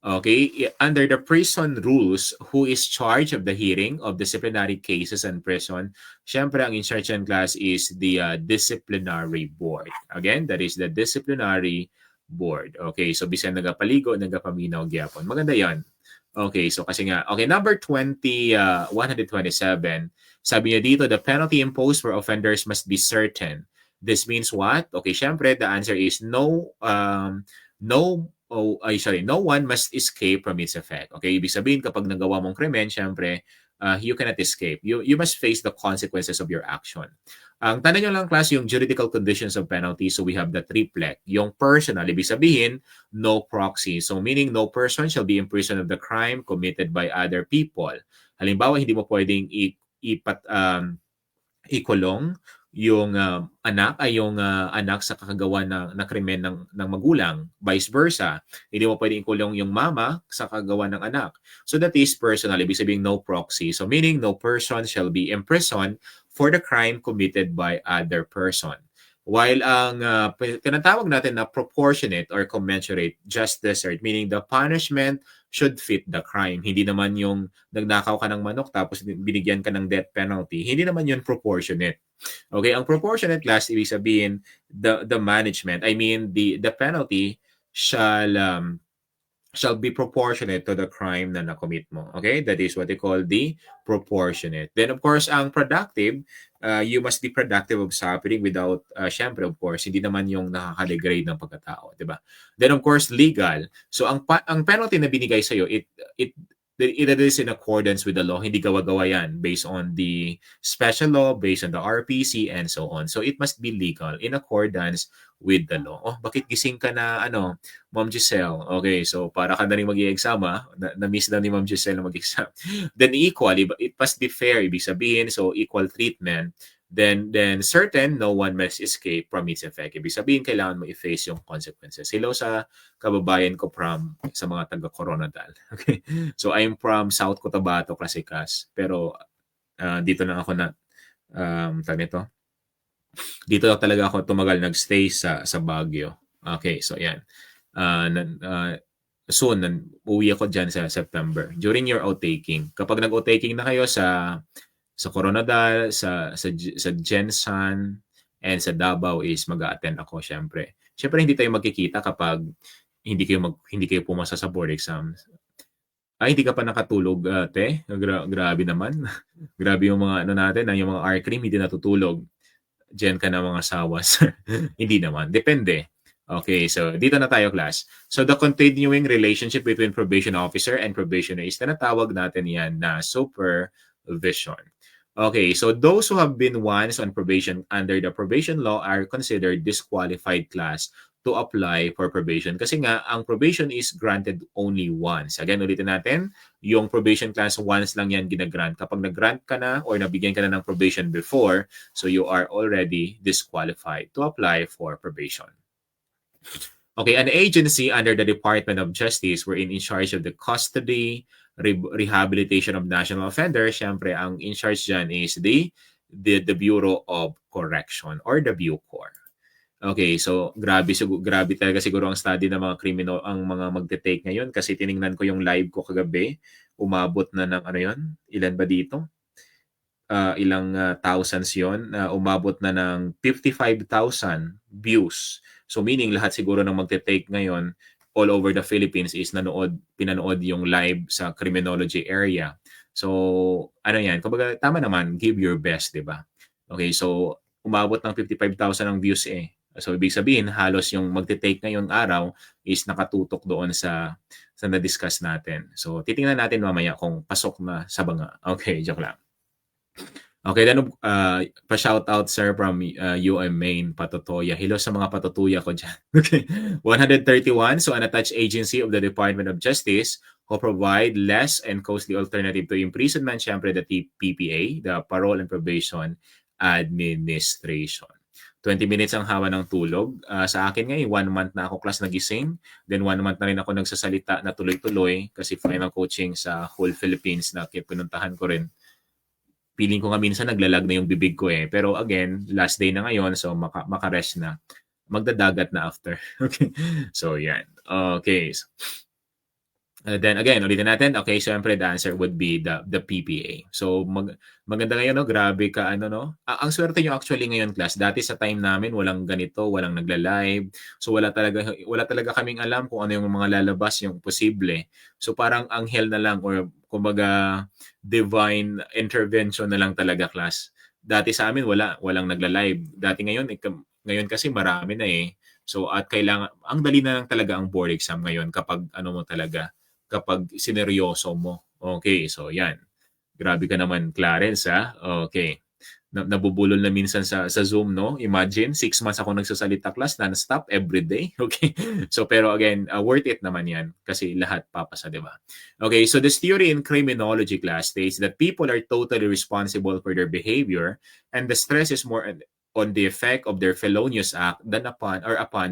Okay, under the prison rules, who is charged of the hearing of disciplinary cases in prison? Syempre, ang in charge ng class is the disciplinary board. Again, that is the disciplinary board. Okay, so bisan nagapaligo, nagapaminaw gyapon. Maganda 'yan. Okay, so kasi nga, okay, number 127, sabi niya dito, the penalty imposed for offenders must be certain. This means what? Okay, syempre, the answer is no one must escape from its effect. Okay, ibig sabihin, kapag nagawa mong krimen, syempre, you cannot escape. You must face the consequences of your action. Ang tanong nyo lang, class, yung juridical conditions of penalty. So we have the triplec. Yung personal, ibig sabihin, no proxy. So meaning, no person shall be imprisoned of the crime committed by other people. Halimbawa, hindi mo pwedeng ikulong yung anak sa kakagawa ng krimen ng magulang, vice versa. Hindi mo pwedeng ikulong yung mama sa kakagawa ng anak. So that is personal, ibig sabihin no proxy. So meaning no person shall be imprisoned for the crime committed by other person. While ang tinatawag natin na proportionate or commensurate, just desert, meaning the punishment should fit the crime. Hindi naman yung nagnakaw ka ng manok tapos binigyan ka ng death penalty. Hindi naman yun proportionate. Okay, ang proportionate class, ibig sabihin, the management, the penalty shall be proportionate to the crime na nakomit mo. Okay, that is what they call the proportionate. Then of course, ang productive, you must be productive of suffering without, syempre of course, hindi naman yung nakaka-degrade ng pagkatao, di ba? Then of course, legal. So ang penalty na binigay sa'yo, it is in accordance with the law. Hindi gawa-gawa yan based on the special law, based on the RPC, and so on. So it must be legal in accordance with the law. Oh, bakit gising ka na, Ma'am Giselle? Okay, so para ka na rin mag-i-exam, na-miss na ni Ma'am Giselle na mag-exam. Then equal, it must be fair, ibig sabihin, so equal treatment. Then certain, no one must escape from its effect. Ibig sabihin, kailangan mo i-face yung consequences. Hello sa kababayan ko sa mga taga-Coronadal. Okay? So I'm from South Cotabato, Classicas. Pero dito na ako dito talaga ako tumagal, nagstay sa Baguio. Okay, so yan. Soon, uwi ako dyan sa September. During your outtaking. Kapag nag-outtaking na kayo sa Coronadal, sa Gensan, and sa Davao is mag-a-attend ako, syempre. Syempre, hindi tayo magkikita kapag hindi kayo pumasa sa board exams. Ay, hindi ka pa nakatulog, te? Grabe naman. Grabe yung mga natin, yung mga R-cream, hindi natutulog. Diyan ka na mga sawas. Hindi naman. Depende. Okay, so dito na tayo, class. So the continuing relationship between probation officer and probationer is tinatawag natin yan na supervision. Okay, so those who have been once on probation under the probation law are considered disqualified class to apply for probation. Kasi nga, ang probation is granted only once. Again, ulitin natin, yung probation class, once lang yan ginagrant. Kapag nag-grant ka na or nabigyan ka na ng probation before, so you are already disqualified to apply for probation. Okay, an agency under the Department of Justice wherein in charge of the custody, rehabilitation of national offenders. Syempre, ang in charge dyan is the Bureau of Correction or the Bucor. Okay, so grabe talaga siguro ang study ng mga criminal ang mga magte-take ngayon kasi tiningnan ko yung live ko kagabi, umabot na ng ano 'yon, ilan ba dito? Ilang thousands 'yon, umabot na ng 55,000 views. So meaning lahat siguro ng magte-take ngayon all over the Philippines is pinanood yung live sa criminology area. So ano 'yan, kumbaga tama naman, give your best, 'di ba? Okay, so umabot ng 55,000 ang views eh. So ibig sabihin halos yung magte-take ngayong araw is nakatutok doon sa na-discuss natin. So titingnan natin mamaya kung pasok na sa banga. Okay, joke lang. Okay, then pa-shoutout sir from UM Maine, Patutuya. Hello sa mga patutuya ko dyan. Okay, 131. So an attached agency of the Department of Justice who provide less and costly alternative to imprisonment, syempre the PPA, the Parole and Probation Administration. 20 minutes ang hawa ng tulog. Sa akin ngayon, 1 month na ako class nagising. Then 1 month na rin ako nagsasalita na tuloy-tuloy kasi final coaching sa whole Philippines na pinuntahan ko rin. Feeling ko nga minsan naglalag na yung bibig ko eh. Pero again, last day na ngayon, so makarest na. Magdadagat na after. Okay. So, yan. Okay. Then again, ulitin natin. Okay, syempre the answer would be the PPA. So, maganda ngayon, no? Grabe ka, ano, no? Ang swerte nyo actually ngayon, class. Dati sa time namin, walang ganito, walang nagla-live. So, wala talaga kaming alam kung ano yung mga lalabas, yung posible. So, parang anghel na lang or kumbaga divine intervention na lang talaga, class. Dati sa amin, walang nagla-live. Dati ngayon kasi marami na eh. So, at kailangan, ang dali na lang talaga ang board exam ngayon kapag ano mo talaga, kapag sineryoso mo. Okay, so yan. Grabe ka naman, Clarence, ha? Okay. Nabubulol na minsan sa Zoom, no? Imagine, 6 months ako nagsasalita class, non-stop, everyday. Okay. So, pero again, worth it naman yan kasi lahat papasa, di ba? Okay, so this theory in criminology class states that people are totally responsible for their behavior and the stress is more on the effect of their felonious act than upon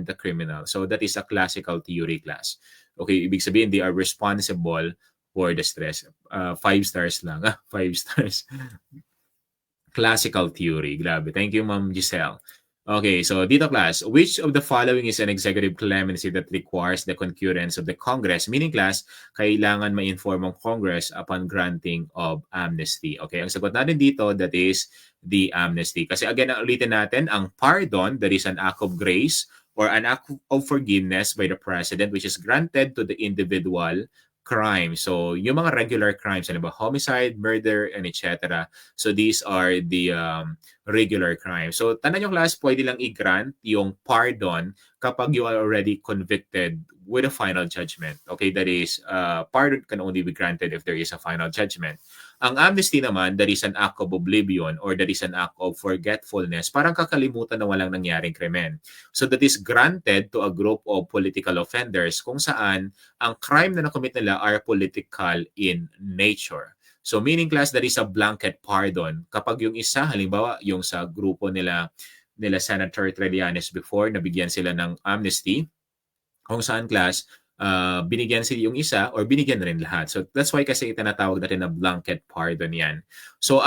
the criminal. So that is a classical theory class. Okay, ibig sabihin they are responsible for the stress. 5 stars lang. 5 stars. Classical theory. Grabe. Thank you, Ma'am Giselle. Okay, so dito class, which of the following is an executive clemency that requires the concurrence of the Congress? Meaning class, kailangan ma-inform ang Congress upon granting of amnesty. Okay, ang sagot natin dito, that is the amnesty. Kasi again, ulitin natin, ang pardon, that is an act of grace or an act of forgiveness by the president which is granted to the individual crime. So, yung mga regular crimes, ano ba, homicide, murder, and etc. So, these are the regular crimes. So, tanan yung class, pwede lang i-grant yung pardon kapag you are already convicted with a final judgment. Okay, that is, pardon can only be granted if there is a final judgment. Ang amnesty naman, that is an act of oblivion or that is an act of forgetfulness. Parang kakalimutan na walang nangyaring krimen. So that is granted to a group of political offenders kung saan ang crime na nakomit nila are political in nature. So meaning class, that is a blanket pardon. Kapag yung isa, halimbawa yung sa grupo nila Senator Trillanes before, nabigyan sila ng amnesty, kung saan class, binigyan sila yung isa or binigyan na rin lahat. So that's why kasi itinatawag natin na blanket pardon yan. So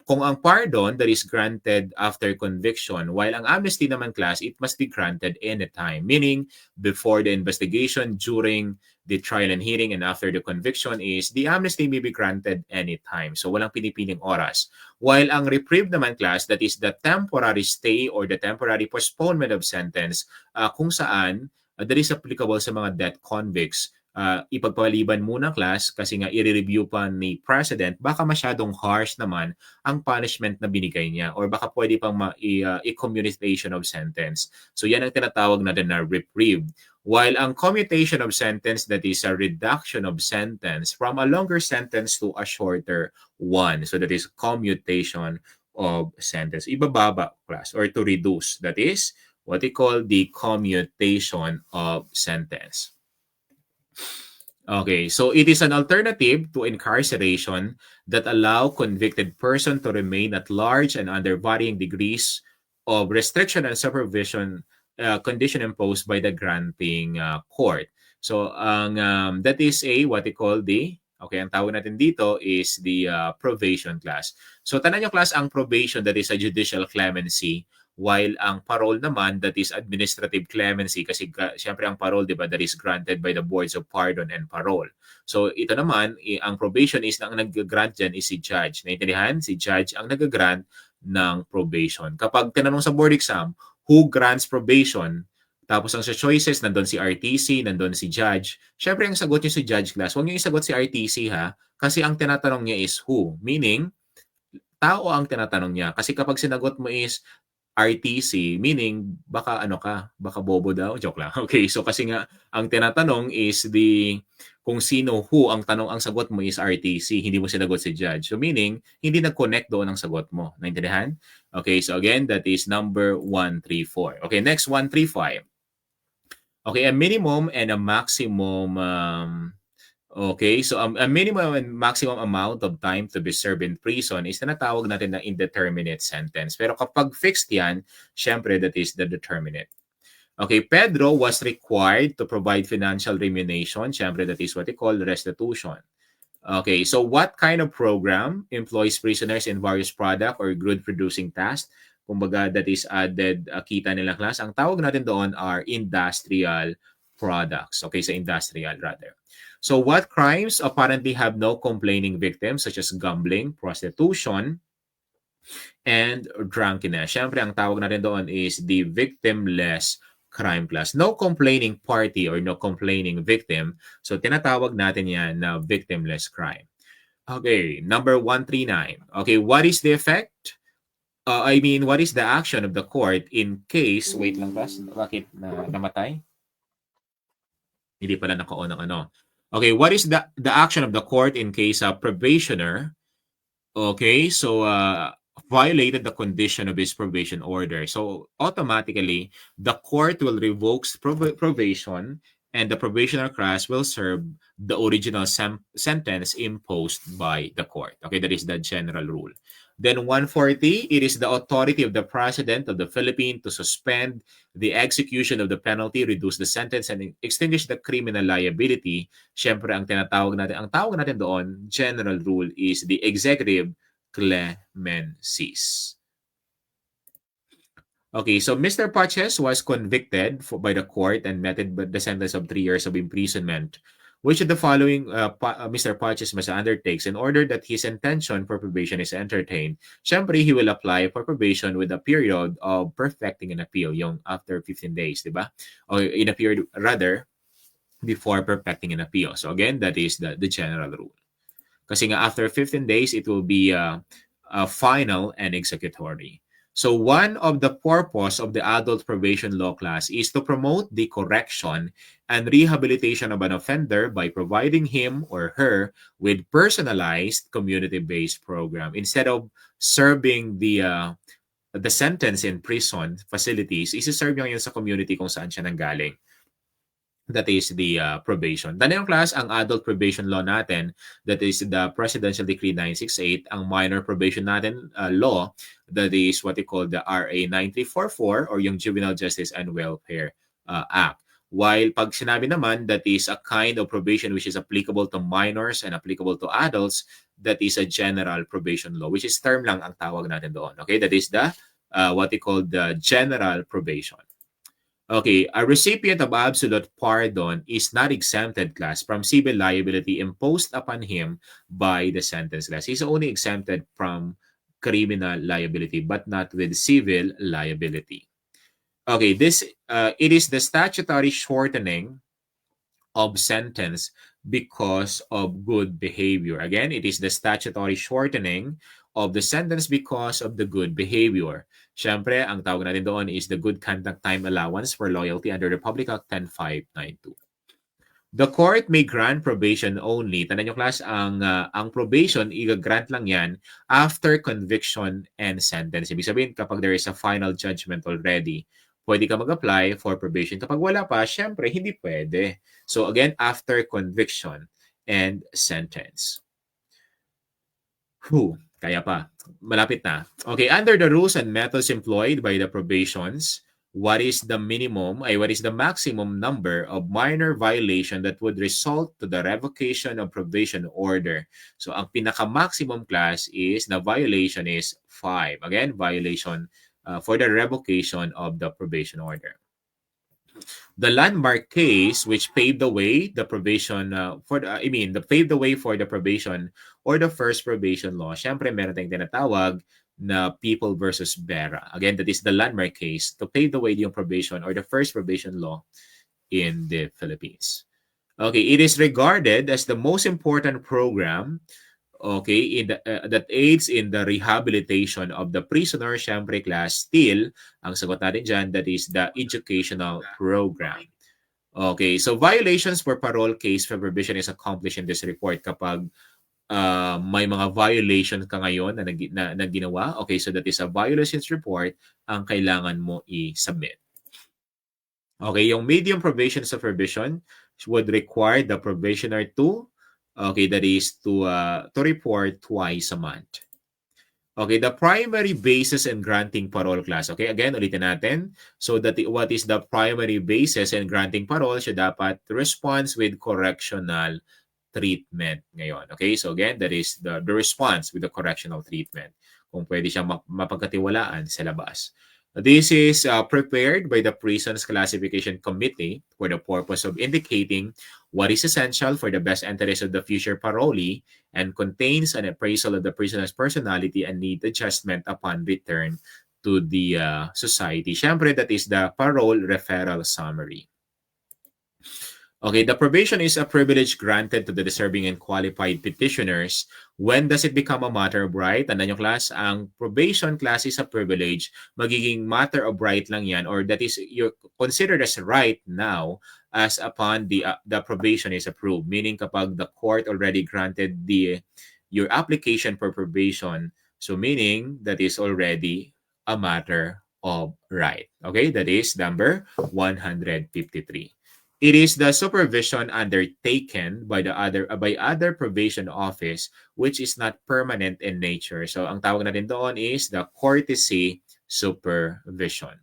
kung ang pardon that is granted after conviction, while ang amnesty naman class, it must be granted anytime. Meaning, before the investigation, during the trial and hearing, and after the conviction is, the amnesty may be granted anytime. So walang pinipiling oras. While ang reprieve naman class, that is the temporary stay or the temporary postponement of sentence, kung saan that is applicable sa mga death convicts. Ipagpaliban muna class kasi nga i-review pa ni President, baka masyadong harsh naman ang punishment na binigay niya or baka pwede pang i-commutation of sentence. So yan ang tinatawag natin na reprieve. While ang commutation of sentence, that is a reduction of sentence from a longer sentence to a shorter one. So that is commutation of sentence. Ibababa class or to reduce. That is what they call the commutation of sentence. Okay, so it is an alternative to incarceration that allow convicted person to remain at large and under varying degrees of restriction and supervision condition imposed by the granting court. So that is what they call ang tawag natin dito is the probation class. So tanan nyo class, ang probation, that is a judicial clemency, while ang parole naman, that is administrative clemency, kasi syempre ang parole, di ba, that is granted by the boards of pardon and parole. So ito naman, ang probation is, ang nag-grant dyan is si judge. Naintindihan? Si judge ang nag-grant ng probation. Kapag tinanong sa board exam, who grants probation? Tapos ang sa choices, nandun si RTC, nandun si judge. Syempre, ang sagot niyo si judge class, huwag niyo isagot si RTC ha, kasi ang tinatanong niya is who. Meaning, tao ang tinatanong niya. Kasi kapag sinagot mo is RTC, meaning baka baka bobo daw. Joke lang. Okay, so kasi nga, ang tinatanong is kung sino, who, ang sagot mo is RTC, hindi mo sinagot si judge. So meaning, hindi nag-connect doon ang sagot mo. Naintindihan? Okay, so again, that is number 134. Okay, next 135. Okay, a minimum and a maximum, okay, so a minimum and maximum amount of time to be served in prison is tinatawag natin na indeterminate sentence. Pero kapag fixed yan, syempre that is the determinate. Okay, Pedro was required to provide financial remuneration. Syempre that is what they call restitution. Okay, so what kind of program employs prisoners in various product or good-producing tasks? Kumbaga, that is added kita nila class. Ang tawag natin doon are industrial products. Okay, sa industrial rather. So what crimes apparently have no complaining victims such as gambling, prostitution, and drunkenness? Siyempre, ang tawag natin doon is the victimless crime class. No complaining party or no complaining victim. So tinatawag natin yan na victimless crime. Okay, number 139. Okay, what is the effect? What is the action of the court in case, wait lang class, bakit namatay? Hindi pala naka-on ang ano. Okay, what is the action of the court in case a probationer, okay, so violated the condition of his probation order? So automatically, the court will revoke probation and the probationer class will serve the original sentence imposed by the court. Okay, that is the general rule. Then 140, it is the authority of the President of the Philippines to suspend the execution of the penalty, reduce the sentence, and extinguish the criminal liability. Siyempre, ang tawag natin doon, general rule, is the executive clemencies. Okay, so Mr. Paches was convicted by the court and meted the sentence of 3 years of imprisonment. Which of the following Mr. Paches must undertakes in order that his intention for probation is entertained? Siyempre, he will apply for probation with a period of perfecting an appeal, yung after 15 days, di ba? Or in a period, rather, before perfecting an appeal. So again, that is the general rule. Kasi nga after 15 days, it will be final and executory. So one of the purpose of the adult probation law class is to promote the correction and rehabilitation of an offender by providing him or her with personalized community-based program. Instead of serving the sentence in prison facilities, isi-serve niya yun sa community kung saan siya nanggaling. That is the probation. Tanong class, ang adult probation law natin, that is the Presidential Decree 968. Ang minor probation natin law, that is what they call the RA 9344 or yung Juvenile Justice and Welfare Act. While pag sinabi naman, that is a kind of probation which is applicable to minors and applicable to adults, that is a general probation law, which is term lang ang tawag natin doon. Okay, that is the what they call the general probation. Okay, a recipient of absolute pardon is not exempted class from civil liability imposed upon him by the sentence class. He's only exempted from criminal liability but not with civil liability. Okay, it is the statutory shortening of sentence because of good behavior. Again, it is the statutory shortening of the sentence because of the good behavior. Siyempre, ang tawag natin doon is the good conduct time allowance for loyalty under Republic Act 10592. The court may grant probation only. Tandaan nyo class, ang probation, i-grant lang yan after conviction and sentence. Ibig sabihin, kapag there is a final judgment already, pwede ka mag-apply for probation. Kapag wala pa, syempre, hindi pwede. So again, after conviction and sentence. Kaya pa. Malapit na. Okay, under the rules and methods employed by the probations, what is the maximum number of minor violation that would result to the revocation of probation order. So ang pinaka-maximum class is na violation is 5. Again, violation for the revocation of the probation order. The landmark case which paved the way the probation paved the way for the probation or the first probation law. Syempre meron tayong tinatawag na People versus Vera. Again, that is the landmark case to pave the way yung probation or the first probation law in the Philippines. Okay, it is regarded as the most important program, okay, in the, that aids in the rehabilitation of the prisoner. Syempre class, still, ang sagot natin dyan, that is the educational program. Okay, so violations for parole case for provision is accomplished in this report kapag may mga violations ka ngayon na ginawa. Okay, so that is a violations report ang kailangan mo i-submit. Okay, yung medium probation supervision would require the probationer to, okay, that is to report twice a month. Okay, the primary basis in granting parole class. Okay, again, ulitin natin. So that what is the primary basis in granting parole? Siya dapat response with correctional treatment ngayon. Okay, so again, that is the response with the correctional treatment. Kung pwede siyang mapagkatiwalaan sa labas. This is prepared by the Prisons Classification Committee for the purpose of indicating what is essential for the best interest of the future parolee and contains an appraisal of the prisoner's personality and need adjustment upon return to the society. Siyempre, that is the parole referral summary. Okay, the probation is a privilege granted to the deserving and qualified petitioners. When does it become a matter of right? Tandaan nyo, class, ang probation class is a privilege. Magiging matter of right lang yan, or that is you're considered as right now as upon the probation is approved. Meaning kapag the court already granted your application for probation, so meaning that is already a matter of right. Okay, that is number 153. It is the supervision undertaken by other probation office which is not permanent in nature. So ang tawag natin doon is the courtesy supervision.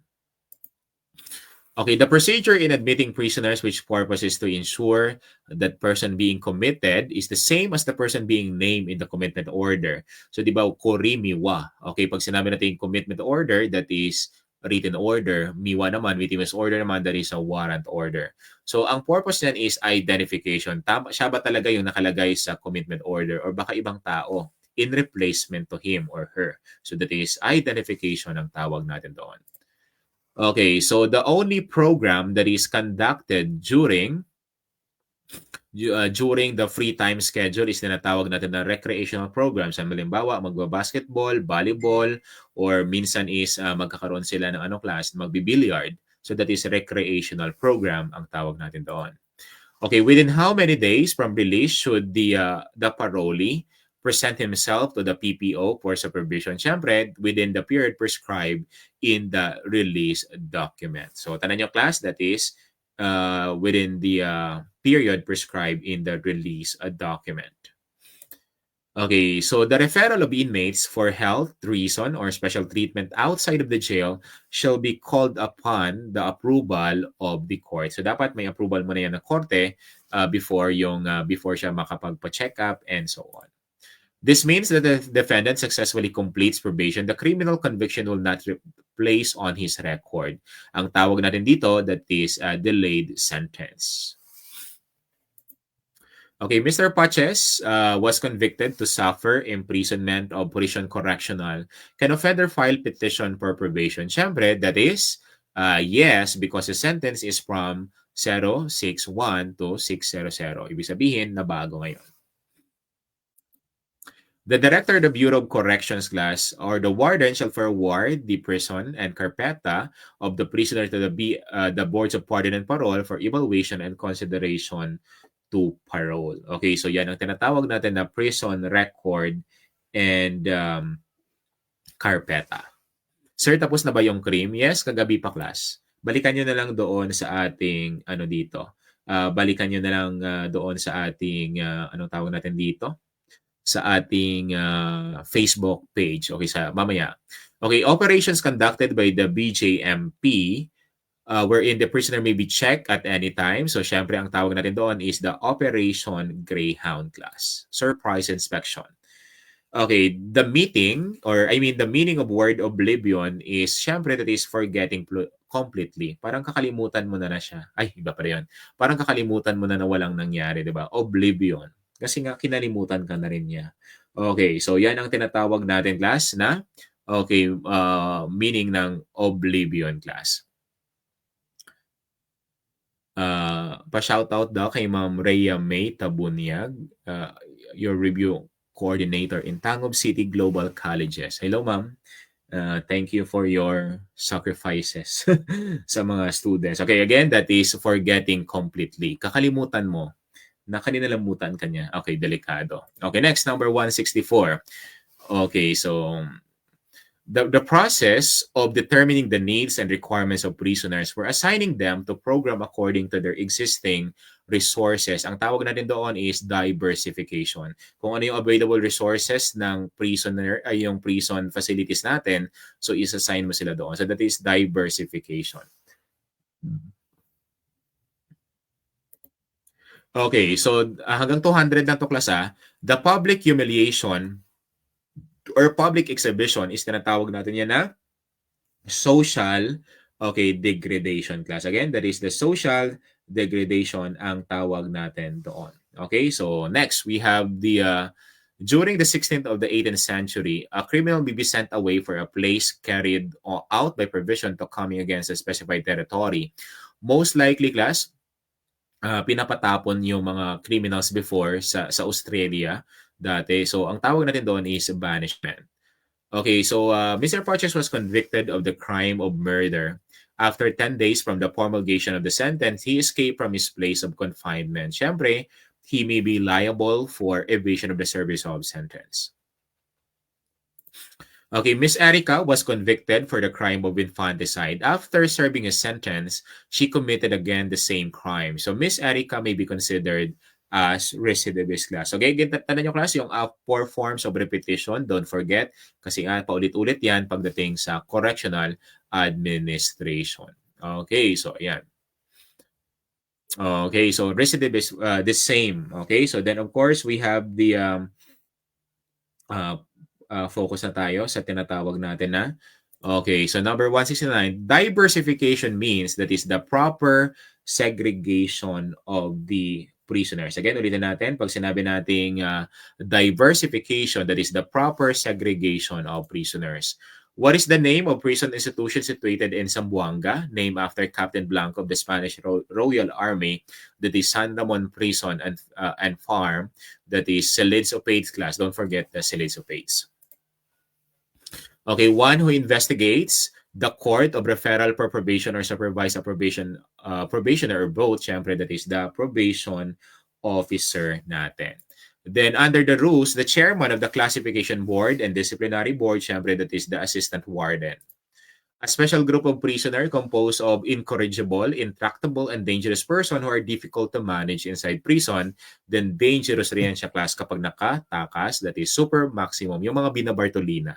Okay, the procedure in admitting prisoners which purpose is to ensure that person being committed is the same as the person being named in the commitment order. So di ba, korimiwa. Okay, pag sinabi natin commitment order, that is written order. Miwa naman, witness order naman, that is a warrant order. So, ang purpose niyan is identification. Siya ba talaga yung nakalagay sa commitment order or baka ibang tao in replacement to him or her? So, that is identification ang tawag natin doon. Okay, so the only program that is conducted during the free time schedule is tinatawag natin na recreational programs. Halimbawa, magbabasketball, volleyball, or minsan is magkakaroon sila ng class, magbibiliard. So that is recreational program ang tawag natin doon. Okay, within how many days from release should the parolee present himself to the PPO for supervision? Siyempre, within the period prescribed in the release document. So, tanan nyo, class, that is within the period prescribed in the release document. Okay, so the referral of inmates for health reason or special treatment outside of the jail shall be called upon the approval of the court. So dapat may approval mo na yan ng korte before siya makapagpa-check up and so on. This means that the defendant successfully completes probation. The criminal conviction will not place on his record. Ang tawag natin dito, that is delayed sentence. Okay, Mr. Paches was convicted to suffer imprisonment of prison correctional. Can offender file petition for probation? Siyempre, that is yes, because the sentence is from 061 to 600. Ibig sabihin na bago ngayon. The director of the Bureau of Corrections class or the warden shall forward the prison and carpeta of the prisoner to the boards of pardon and parole for evaluation and consideration to parole. Okay, so yan ang tinatawag natin na prison record and carpeta. Sir, tapos na ba yung cream? Yes, kagabi pa, class. Balikan nyo na lang doon sa ating dito. Balikan nyo na lang doon sa ating anong tawag natin dito? Sa ating Facebook page. Okay, sa mamaya. Okay, operations conducted by the BJMP wherein the prisoner may be checked at any time. So, syempre, ang tawag natin doon is the Operation Greyhound class. Surprise inspection. Okay, the meaning of word oblivion is, syempre, that is forgetting completely. Parang kakalimutan mo na siya. Ay, iba pa rin yun. Parang kakalimutan mo na walang nangyari, di ba? Oblivion. Kasi nga, kinalimutan ka na rin niya. Okay, so yan ang tinatawag natin, class, na meaning ng oblivion, class. Pa-shoutout daw kay Ma'am Rhea May Tabunyag, your review coordinator in Tangob City Global Colleges. Hello, ma'am. Thank you for your sacrifices sa mga students. Okay, again, that is forgetting completely. Kakalimutan mo. Nakalilimutan ka niya. Okay, delikado. Okay, next, number 164. Okay, so the process of determining the needs and requirements of prisoners for assigning them to program according to their existing resources. Ang tawag natin doon is diversification. Kung ano yung available resources ng prisoner, ay yung prison facilities natin, so is-assign mo sila doon. So that is diversification. Okay, so hanggang 200 lang to, class. The public humiliation or public exhibition is tinatawag natin yan na social degradation, class. Again, that is the social degradation ang tawag natin doon. Okay, so next we have the during the 16th of the 18th century, a criminal may be sent away for a place carried out by provision to coming against a specified territory. Most likely, class, pinapatapon yung mga criminals before sa Australia dati. So ang tawag natin doon is banishment. Okay, so Mr. Porches was convicted of the crime of murder. After 10 days from the promulgation of the sentence, he escaped from his place of confinement. Siyempre, he may be liable for evasion of the service of sentence. Okay, Miss Erica was convicted for the crime of infanticide. After serving a sentence, she committed again the same crime. So Miss Erica may be considered as recidivist, class. Okay, tandaan nyo, class, yung 4 forms of repetition, don't forget, kasi paulit-ulit yan pagdating sa correctional administration. Okay, so ayan. Okay, so recidivist, the same. Okay, so then of course we have the focus na tayo sa tinatawag natin na okay, so number 169, diversification means that is the proper segregation of the prisoners. Again, ulitin natin, pag sinabi nating diversification, that is the proper segregation of prisoners. What is the name of prison institution situated in Zamboanga, named after Captain Blanco of the Spanish Royal Army, that is San Ramon Prison and Farm, that is Salids Opates, class. Don't forget the Salids Opates. Okay, one who investigates the court of referral for probation or supervised probationer or both, syempre, that is the probation officer natin. Then under the rules, the chairman of the classification board and disciplinary board, syempre, that is the assistant warden. A special group of prisoner composed of incorrigible, intractable, and dangerous person who are difficult to manage inside prison. Then dangerous rin siya, class, kapag nakatakas, that is super maximum, yung mga binabartolina.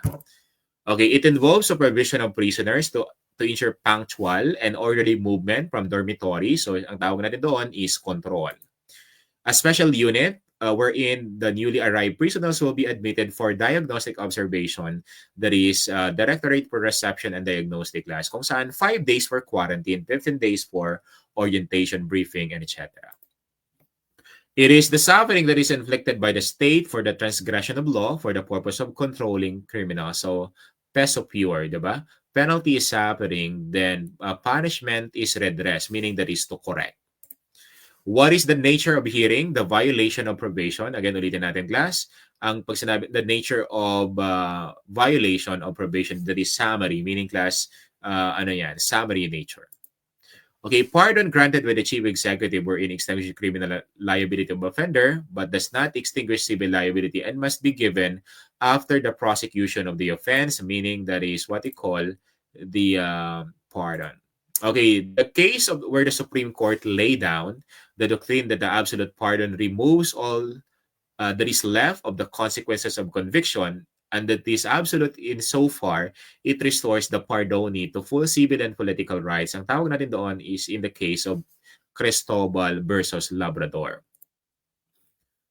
Okay, it involves supervision of prisoners to ensure punctual and orderly movement from dormitory. So ang tawag natin doon is control. A special unit wherein the newly arrived prisoners will be admitted for diagnostic observation, that is Directorate for Reception and Diagnostic, class, kung saan 5 days for quarantine, 15 days for orientation, briefing, and etc. It is the suffering that is inflicted by the state for the transgression of law for the purpose of controlling criminals. So, peso pure, diba? Penalty is suffering, then punishment is redress, meaning that is to correct. What is the nature of hearing? The violation of probation. Again, ulitin natin, class. Ang pag sinabi, the nature of violation of probation, that is summary, meaning, class, summary in nature. Okay, pardon granted by the chief executive wherein extinguishes criminal liability of offender, but does not extinguish civil liability and must be given after the prosecution of the offense, meaning that is what we call the pardon. Okay, the case of where the Supreme Court laid down the doctrine that the absolute pardon removes all that is left of the consequences of conviction and that is absolute insofar it restores the pardonee to full civil and political rights. Ang tawag natin doon is in the case of Cristobal versus Labrador.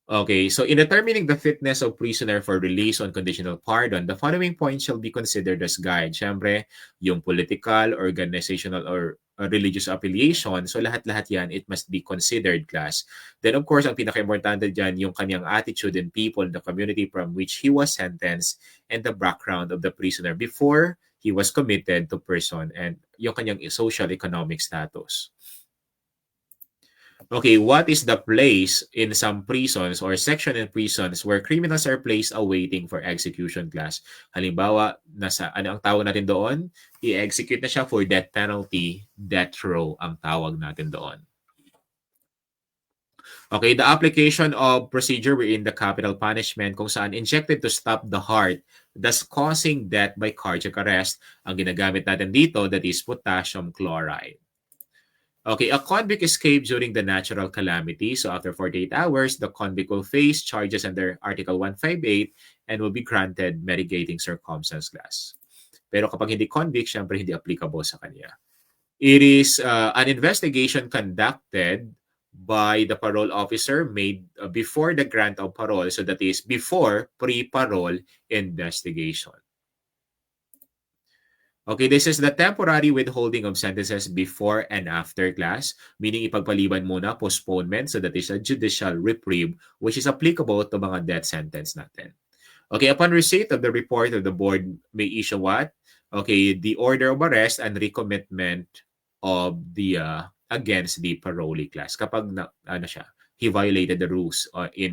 Okay, so in determining the fitness of prisoner for release on conditional pardon, the following points shall be considered as guide. Siyempre, yung political, organizational, or religious affiliation. So lahat-lahat yan, it must be considered, class. Then of course, ang pinaka-importante dyan, yung kanyang attitude and people in the community from which he was sentenced and the background of the prisoner before he was committed to prison and yung kanyang social economic status. Okay, what is the place in some prisons or section in prisons where criminals are placed awaiting for execution, class? Halimbawa, nasa ano ang tawag natin doon? I-execute na siya for death penalty, death row ang tawag natin doon. Okay, the application of procedure wherein the capital punishment kung saan injected to stop the heart, thus causing death by cardiac arrest, ang ginagamit natin dito, that is potassium chloride. Okay, a convict escaped during the natural calamity. So after 48 hours, the convict will face charges under Article 158 and will be granted mitigating circumstance, class. Pero kapag hindi convict, syempre hindi applicable sa kanya. It is an investigation conducted by the parole officer made before the grant of parole. So that is before pre-parole investigation. Okay, this is the temporary withholding of sentences before and after, class, meaning ipagpaliban muna, postponement, so that is a judicial reprieve which is applicable to mga death sentence natin. Okay, upon receipt of the report of the board may issue what? Okay, the order of arrest and recommitment of the against the parolee, class. Kapag he violated the rules he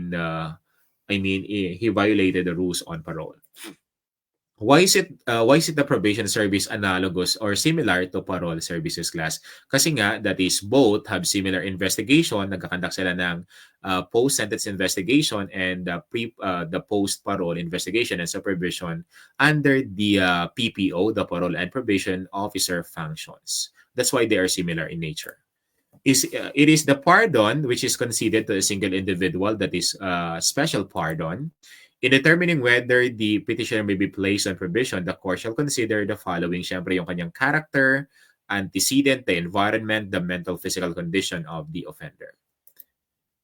violated the rules on parole. Why is it the probation service analogous or similar to parole services, class? Kasi nga, that is both have similar investigation, nagkakandak sila ng post-sentence investigation and the post-parole investigation and supervision under the PPO, the Parole and Probation Officer functions. That's why they are similar in nature. It is the pardon which is conceded to a single individual, that is special pardon. In determining whether the petitioner may be placed on probation, the court shall consider the following. Siyempre, yung kanyang character, antecedent, the environment, the mental physical condition of the offender.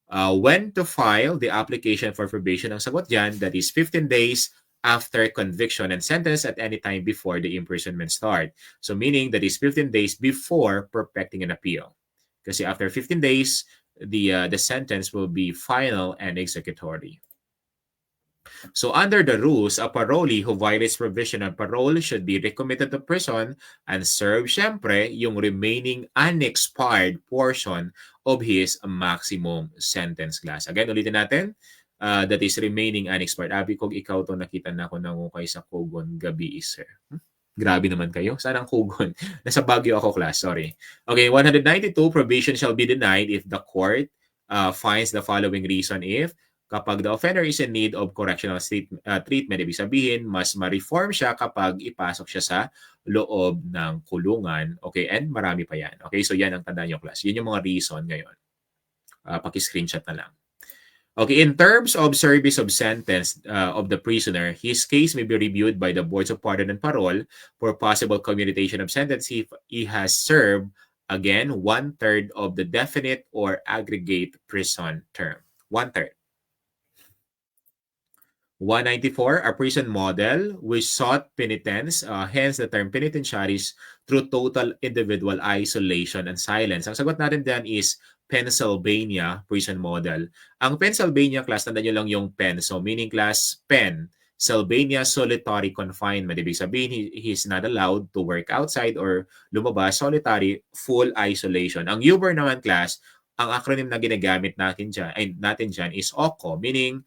When to file the application for probation, ang sagot dyan, that is 15 days after conviction and sentence at any time before the imprisonment start. So meaning that is 15 days before perfecting an appeal. Kasi after 15 days, the sentence will be final and executory. So under the rules, a parolee who violates provision on parole should be recommitted to prison and serve, syempre, yung remaining unexpired portion of his maximum sentence, class. Again, ulitin natin, that is remaining unexpired. Abi, kung ikaw to nakita na ako nangukay sa Kugon gabi, sir. Grabe naman kayo. Saan ang Kugon? Nasa Baguio ako, class. Sorry. Okay, 192, probation shall be denied if the court finds the following reason. If kapag the offender is in need of correctional treatment, ibig sabihin, mas ma-reform siya kapag ipasok siya sa loob ng kulungan. Okay, and marami pa yan. Okay, so yan ang tandaan nyo, class. Yun yung mga reason ngayon. Paki-screenshot na lang. Okay, in terms of service of sentence of the prisoner, his case may be reviewed by the boards of pardon and parole for possible commutation of sentence if he has served, again, 1/3 of the definite or aggregate prison term. 1/3. 194, a prison model which sought penitence, hence the term penitentiaries, through total individual isolation and silence. Ang sagot natin dyan is Pennsylvania prison model. Ang Pennsylvania, class, tandaan nyo lang yung pen. So meaning, class, pen, Sylvania solitary confinement. Ibig sabihin, he's not allowed to work outside or lumabas, solitary, full isolation. Ang UBER naman, class, ang acronym na ginagamit natin dyan is OCO, meaning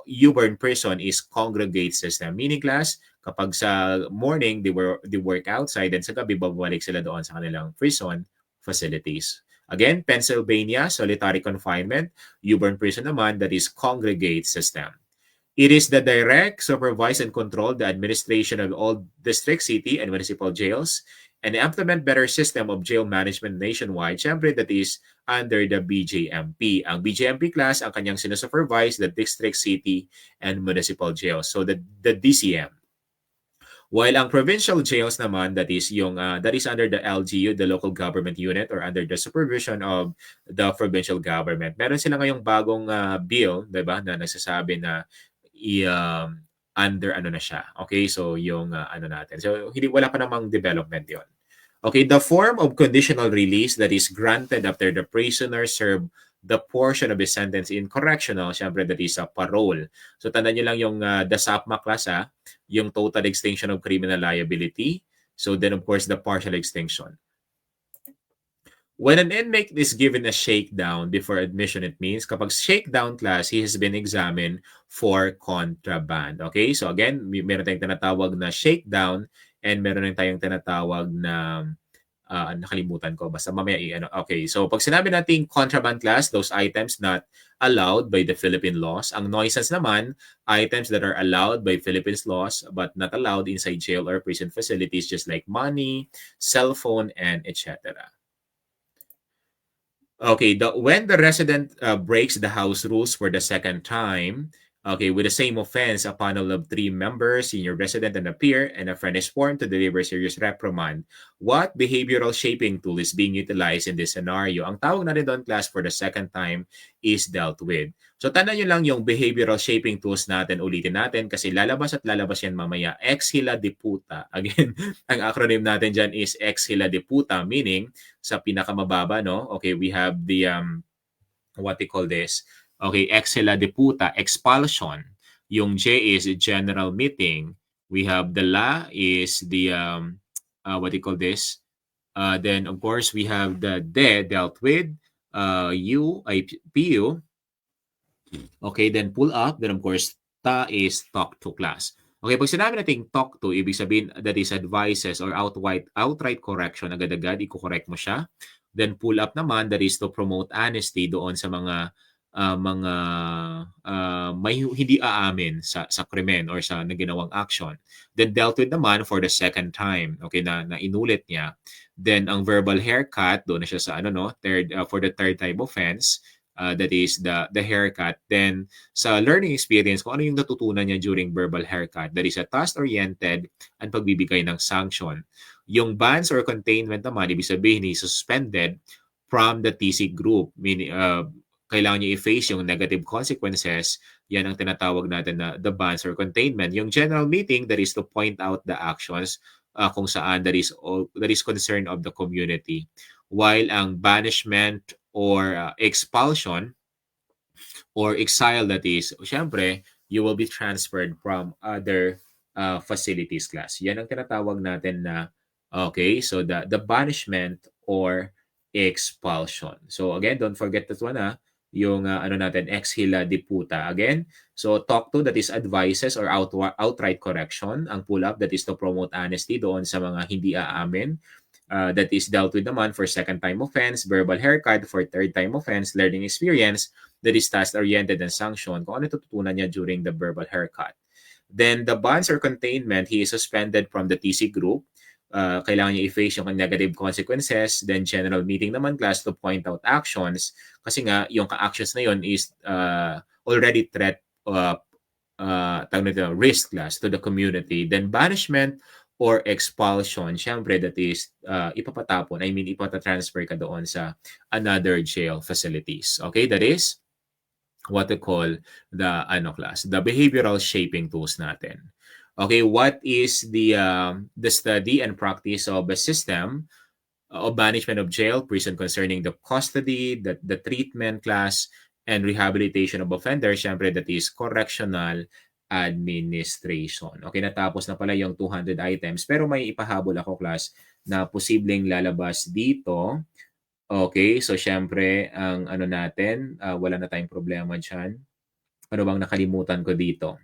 UBER prison is congregate system. Meaning, class, kapag sa morning, they work outside, and sa gabi, babalik sila doon sa kanilang prison facilities. Again, Pennsylvania, solitary confinement. UBER prison naman, that is congregate system. It is the direct, supervise, and control the administration of all district, city, and municipal jails and implement better system of jail management nationwide. Siyempre, that is under the BJMP. Ang BJMP class, ang kanyang sinusupervise the district, city, and municipal jails. So, the DCM. While ang provincial jails naman, that is under the LGU, the local government unit, or under the supervision of the provincial government. Meron sila ngayong bagong bill, 'di ba, na nagsasabi na under ano na siya. Okay? So yung ano natin. So wala pa namang development 'yon. Okay, the form of conditional release that is granted after the prisoner served the portion of his sentence in correctional, syempre that is a parole. So tandaan nyo lang yung the SAPMA class, yung total extinction of criminal liability. So then of course the partial extinction. When an inmate is given a shakedown before admission, it means kapag shakedown class, he has been examined for contraband. Okay? So again, meron tayong tinatawag na shakedown and meron tayong tinatawag na nakalimutan ko. Basta mamaya Okay, so pag sinabi natin contraband class, those items not allowed by the Philippine laws. Ang nuisance naman, items that are allowed by Philippine laws but not allowed inside jail or prison facilities, just like money, cell phone, and etc. Okay, when the resident breaks the house rules for the second time, okay, with the same offense, a panel of 3 members, senior resident and a peer, and a friend is formed to deliver serious reprimand. What behavioral shaping tool is being utilized in this scenario? Ang tawag na rin doon, class, for the second time is dealt with. So, tandaan nyo lang yung behavioral shaping tools natin. Ulitin natin kasi lalabas at lalabas yan mamaya. Ex hila de puta. Again, ang acronym natin dyan is ex hila de puta, meaning sa pinakamababa, no? Okay, we have the, what they call this? Okay, ex hila de puta, expulsion. Yung J is general meeting. We have the la is the, what do you call this? Then, of course, we have the de, dealt with. U, ay PU. Okay, then pull up. Then, of course, ta is talk to class. Okay, pag sinabi natin talk to, ibig sabihin that is advices or outright correction. Agad-agad, i-correct mo siya. Then pull up naman, that is to promote honesty doon sa mga may hindi aamin sa krimen or sa naginawang action. Then dealt with naman for the second time, okay, na inulit niya. Then ang verbal haircut, doon na siya sa for the third type offense, that is the haircut. Then sa learning experience, kung ano yung natutunan niya during verbal haircut, that is a task-oriented and pagbibigay ng sanction. Yung bans or containment naman, ibig sabihin is suspended from the TC group, meaning kailangan niya i-face yung negative consequences. Yan ang tinatawag natin na the bans or containment. Yung general meeting, that is to point out the actions kung saan that is concern of the community. While ang banishment or expulsion or exile, that is, syempre, you will be transferred from other facilities class. Yan ang tinatawag natin na, okay, so the banishment or expulsion. So again, don't forget that one, yung natin, ex hila de puta. Again, so talk to, that is advices or outright correction. Ang pull up, that is to promote honesty doon sa mga hindi aamin. That is dealt with naman for second time offense, verbal haircut for third time offense, learning experience, that is task-oriented and sanction, kung ano tututunan niya during the verbal haircut. Then the bans or containment, he is suspended from the TC group. Kailangan niya i-face yung negative consequences. Then general meeting naman, class, to point out actions. Kasi nga, yung ka-actions na yun is already threat, risk, class, to the community. Then banishment or expulsion, syempre that is ipapatapon, ipatransfer ka doon sa another jail facilities. Okay, that is what we call the class, the behavioral shaping tools natin. Okay, what is the study and practice of a system of management of jail, prison concerning the custody, the treatment, class, and rehabilitation of offenders? Syempre that is correctional administration. Okay, natapos na pala yung 200 items, pero may ipahabol ako, class, na posibleng lalabas dito. Okay, so syempre, ang natin, wala na tayong problema dyan. Ano bang nakalimutan ko dito?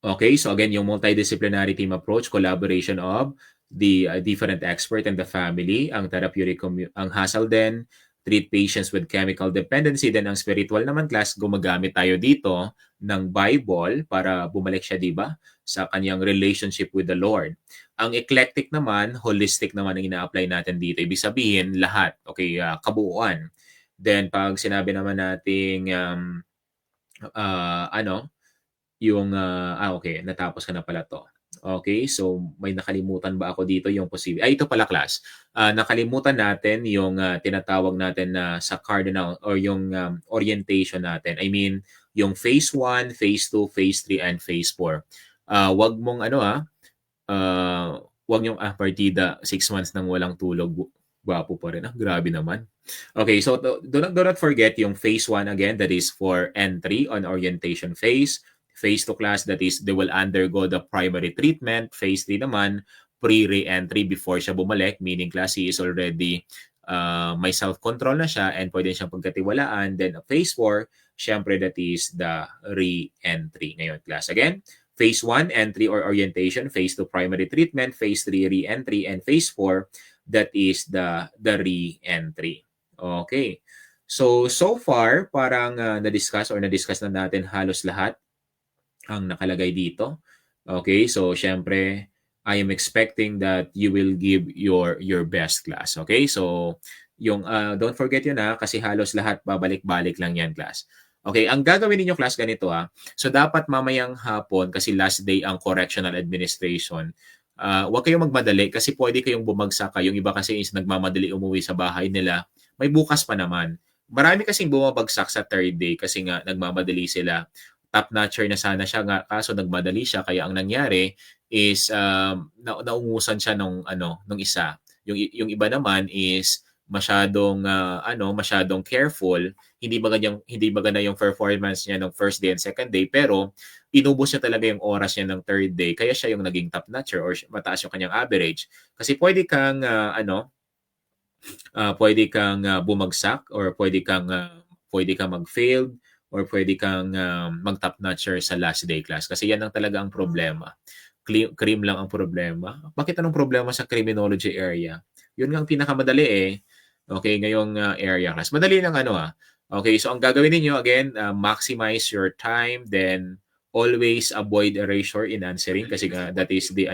Okay, so again, yung multidisciplinary team approach, collaboration of the different expert and the family, ang therapeutic ang hassle din, treat patients with chemical dependency. Then ang spiritual naman class, gumagamit tayo dito ng Bible para bumalik siya, di ba, sa kanyang relationship with the Lord. Ang eclectic naman, holistic naman ang ina-apply natin dito. Ibig sabihin, lahat. Okay, kabuuan. Then pag sinabi naman nating okay, natapos ko na pala to. Okay, so may nakalimutan ba ako dito yung posible? Ito pala class. Nakalimutan natin yung tinatawag natin na sa cardinal or yung orientation natin. I mean, yung phase 1, phase 2, phase 3, and phase 4. Wag mong wag yung partida 6 months nang walang tulog. Gwapo pa rin. Grabe naman. Okay, so do not forget yung phase 1 again, that is for entry on orientation phase. Phase 2 class, that is they will undergo the primary treatment. Phase 3 naman, pre-re-entry before siya bumalik, meaning class he is already may self-control na siya and pwede siyang pagkatiwalaan. Then phase 4, syempre that is the re-entry. Ngayon class, again, phase 1, entry or orientation. Phase 2, primary treatment. Phase 3, re-entry. And phase 4, that is the re-entry. Okay. So far, parang na-discuss na natin halos lahat ang nakalagay dito. Okay, so syempre, I am expecting that you will give your best class. Okay, so yung don't forget yun kasi halos lahat babalik-balik lang yan class. Okay, ang gagawin niyo class ganito So dapat mamayang hapon kasi last day ang correctional administration. Huwag kayong magmadali kasi pwede kayong bumagsak. Yung iba kasi is nagmamadali umuwi sa bahay nila. May bukas pa naman. Marami kasing bumabagsak sa third day kasi nga nagmamadali sila. Top-notcher na sana siya nga kaso nagmadali siya kaya ang nangyari is naungusan siya nung isa. Yung iba naman is masyadong careful, hindi maganda yung performance niya ng first day and second day pero inubos niya talaga yung oras niya ng third day kaya siya yung naging top-notcher or mataas yung kanyang average. Kasi pwede kang bumagsak or pwede kang mag-fail or pwede kang mag-top notcher sa last day class. Kasi yan ang talaga ang problema. Cream lang ang problema. Bakit anong problema sa criminology area? Yun nga ang pinakamadali Okay, ngayong area class. Madali lang Okay, so ang gagawin niyo again, maximize your time, then always avoid erasure in answering kasi that is the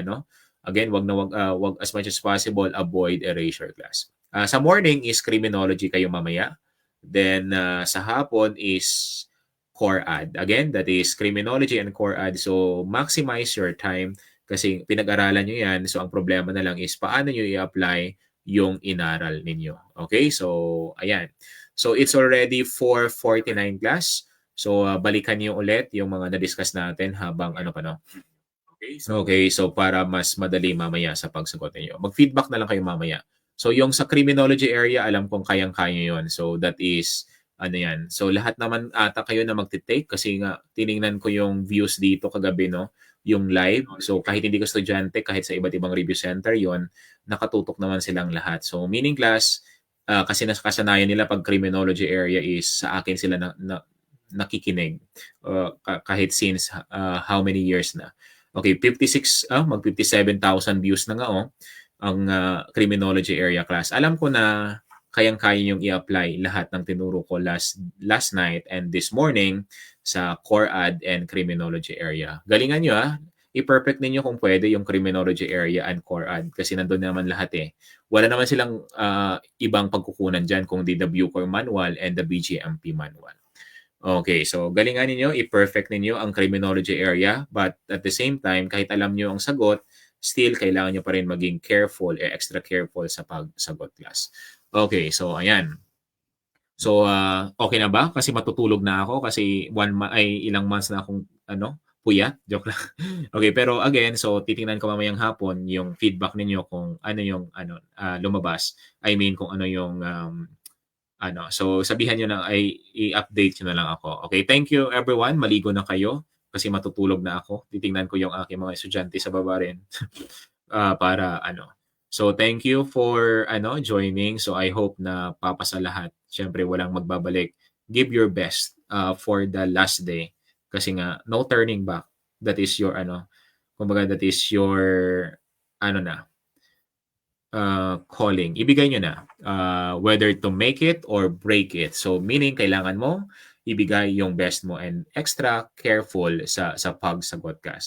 again, wag as much as possible avoid erasure class. Sa morning is criminology kayo mamaya. Then sa hapon is core ad. Again, that is criminology and core ad. So maximize your time kasi pinag-aralan nyo yan. So ang problema na lang is paano nyo i-apply yung inaral ninyo. Okay, so ayan. So it's already 4:49 class. So balikan niyo ulit yung mga na-discuss natin habang Okay, so para mas madali mamaya sa pagsagot niyo. Mag-feedback na lang kayo mamaya. So yung sa criminology area, alam kong kayang-kaya yon. So that is yan. So lahat naman ata kayo na magte-take kasi nga tiningnan ko yung views dito kagabi yung live. So kahit hindi ko estudyante, kahit sa iba't ibang review center yon, nakatutok naman silang lahat. So meaning class, kasi nakasanayan nila pag criminology area is sa akin sila nakikinig kahit since how many years na. Okay, 57,000 views na nga ang criminology area class. Alam ko na kayang-kaya yung i-apply lahat ng tinuro ko last night and this morning sa core ad and criminology area. Galingan nyo i-perfect ninyo kung pwede yung criminology area and core ad kasi nandun naman lahat Wala naman silang ibang pagkukunan dyan kung di the Bucor manual and the BGMP manual. Okay, so galingan ninyo, i-perfect ninyo ang criminology area but at the same time, kahit alam nyo ang sagot, still kailangan nyo pa rin maging careful, extra careful sa pagsagot class. Okay, so ayan. So okay na ba? Kasi matutulog na ako kasi ilang months na akong puyat. Joke lang. Okay, pero again, so titingnan ko mamayang hapon yung feedback ninyo kung ano yung lumabas. I mean kung ano yung so sabihan nyo na i-update nyo na lang ako. Okay, thank you everyone. Maligo na kayo kasi matutulog na ako. Titingnan ko yung aking mga estudyante sa baba rin para So thank you for joining. So I hope na papasa lahat. Siyempre walang magbabalik. Give your best for the last day kasi nga no turning back. That is your kumbaga that is your calling. Ibigay nyo na. Whether to make it or break it. So, meaning, kailangan mo ibigay yung best mo and extra careful sa pagsagot ka.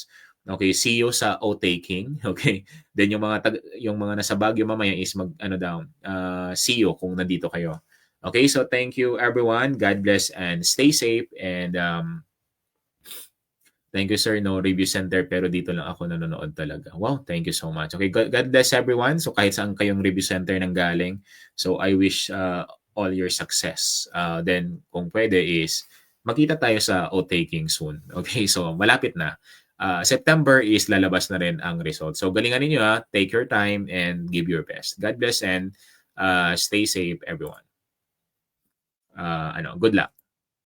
Okay, see you sa O-taking. Okay. Then yung mga nasa Baguio mamaya is see you kung nandito kayo. Okay, so thank you everyone. God bless and stay safe and thank you sir, no review center pero dito lang ako nanonood talaga. Wow, thank you so much. Okay, God bless everyone. So kahit saan kayong review center nang galing. So I wish all your success. Then kung pwede is makita tayo sa O-taking soon. Okay, so malapit na. September is lalabas na rin ang result. So galingan ninyo ha. Take your time and give your best. God bless and stay safe everyone. Good luck.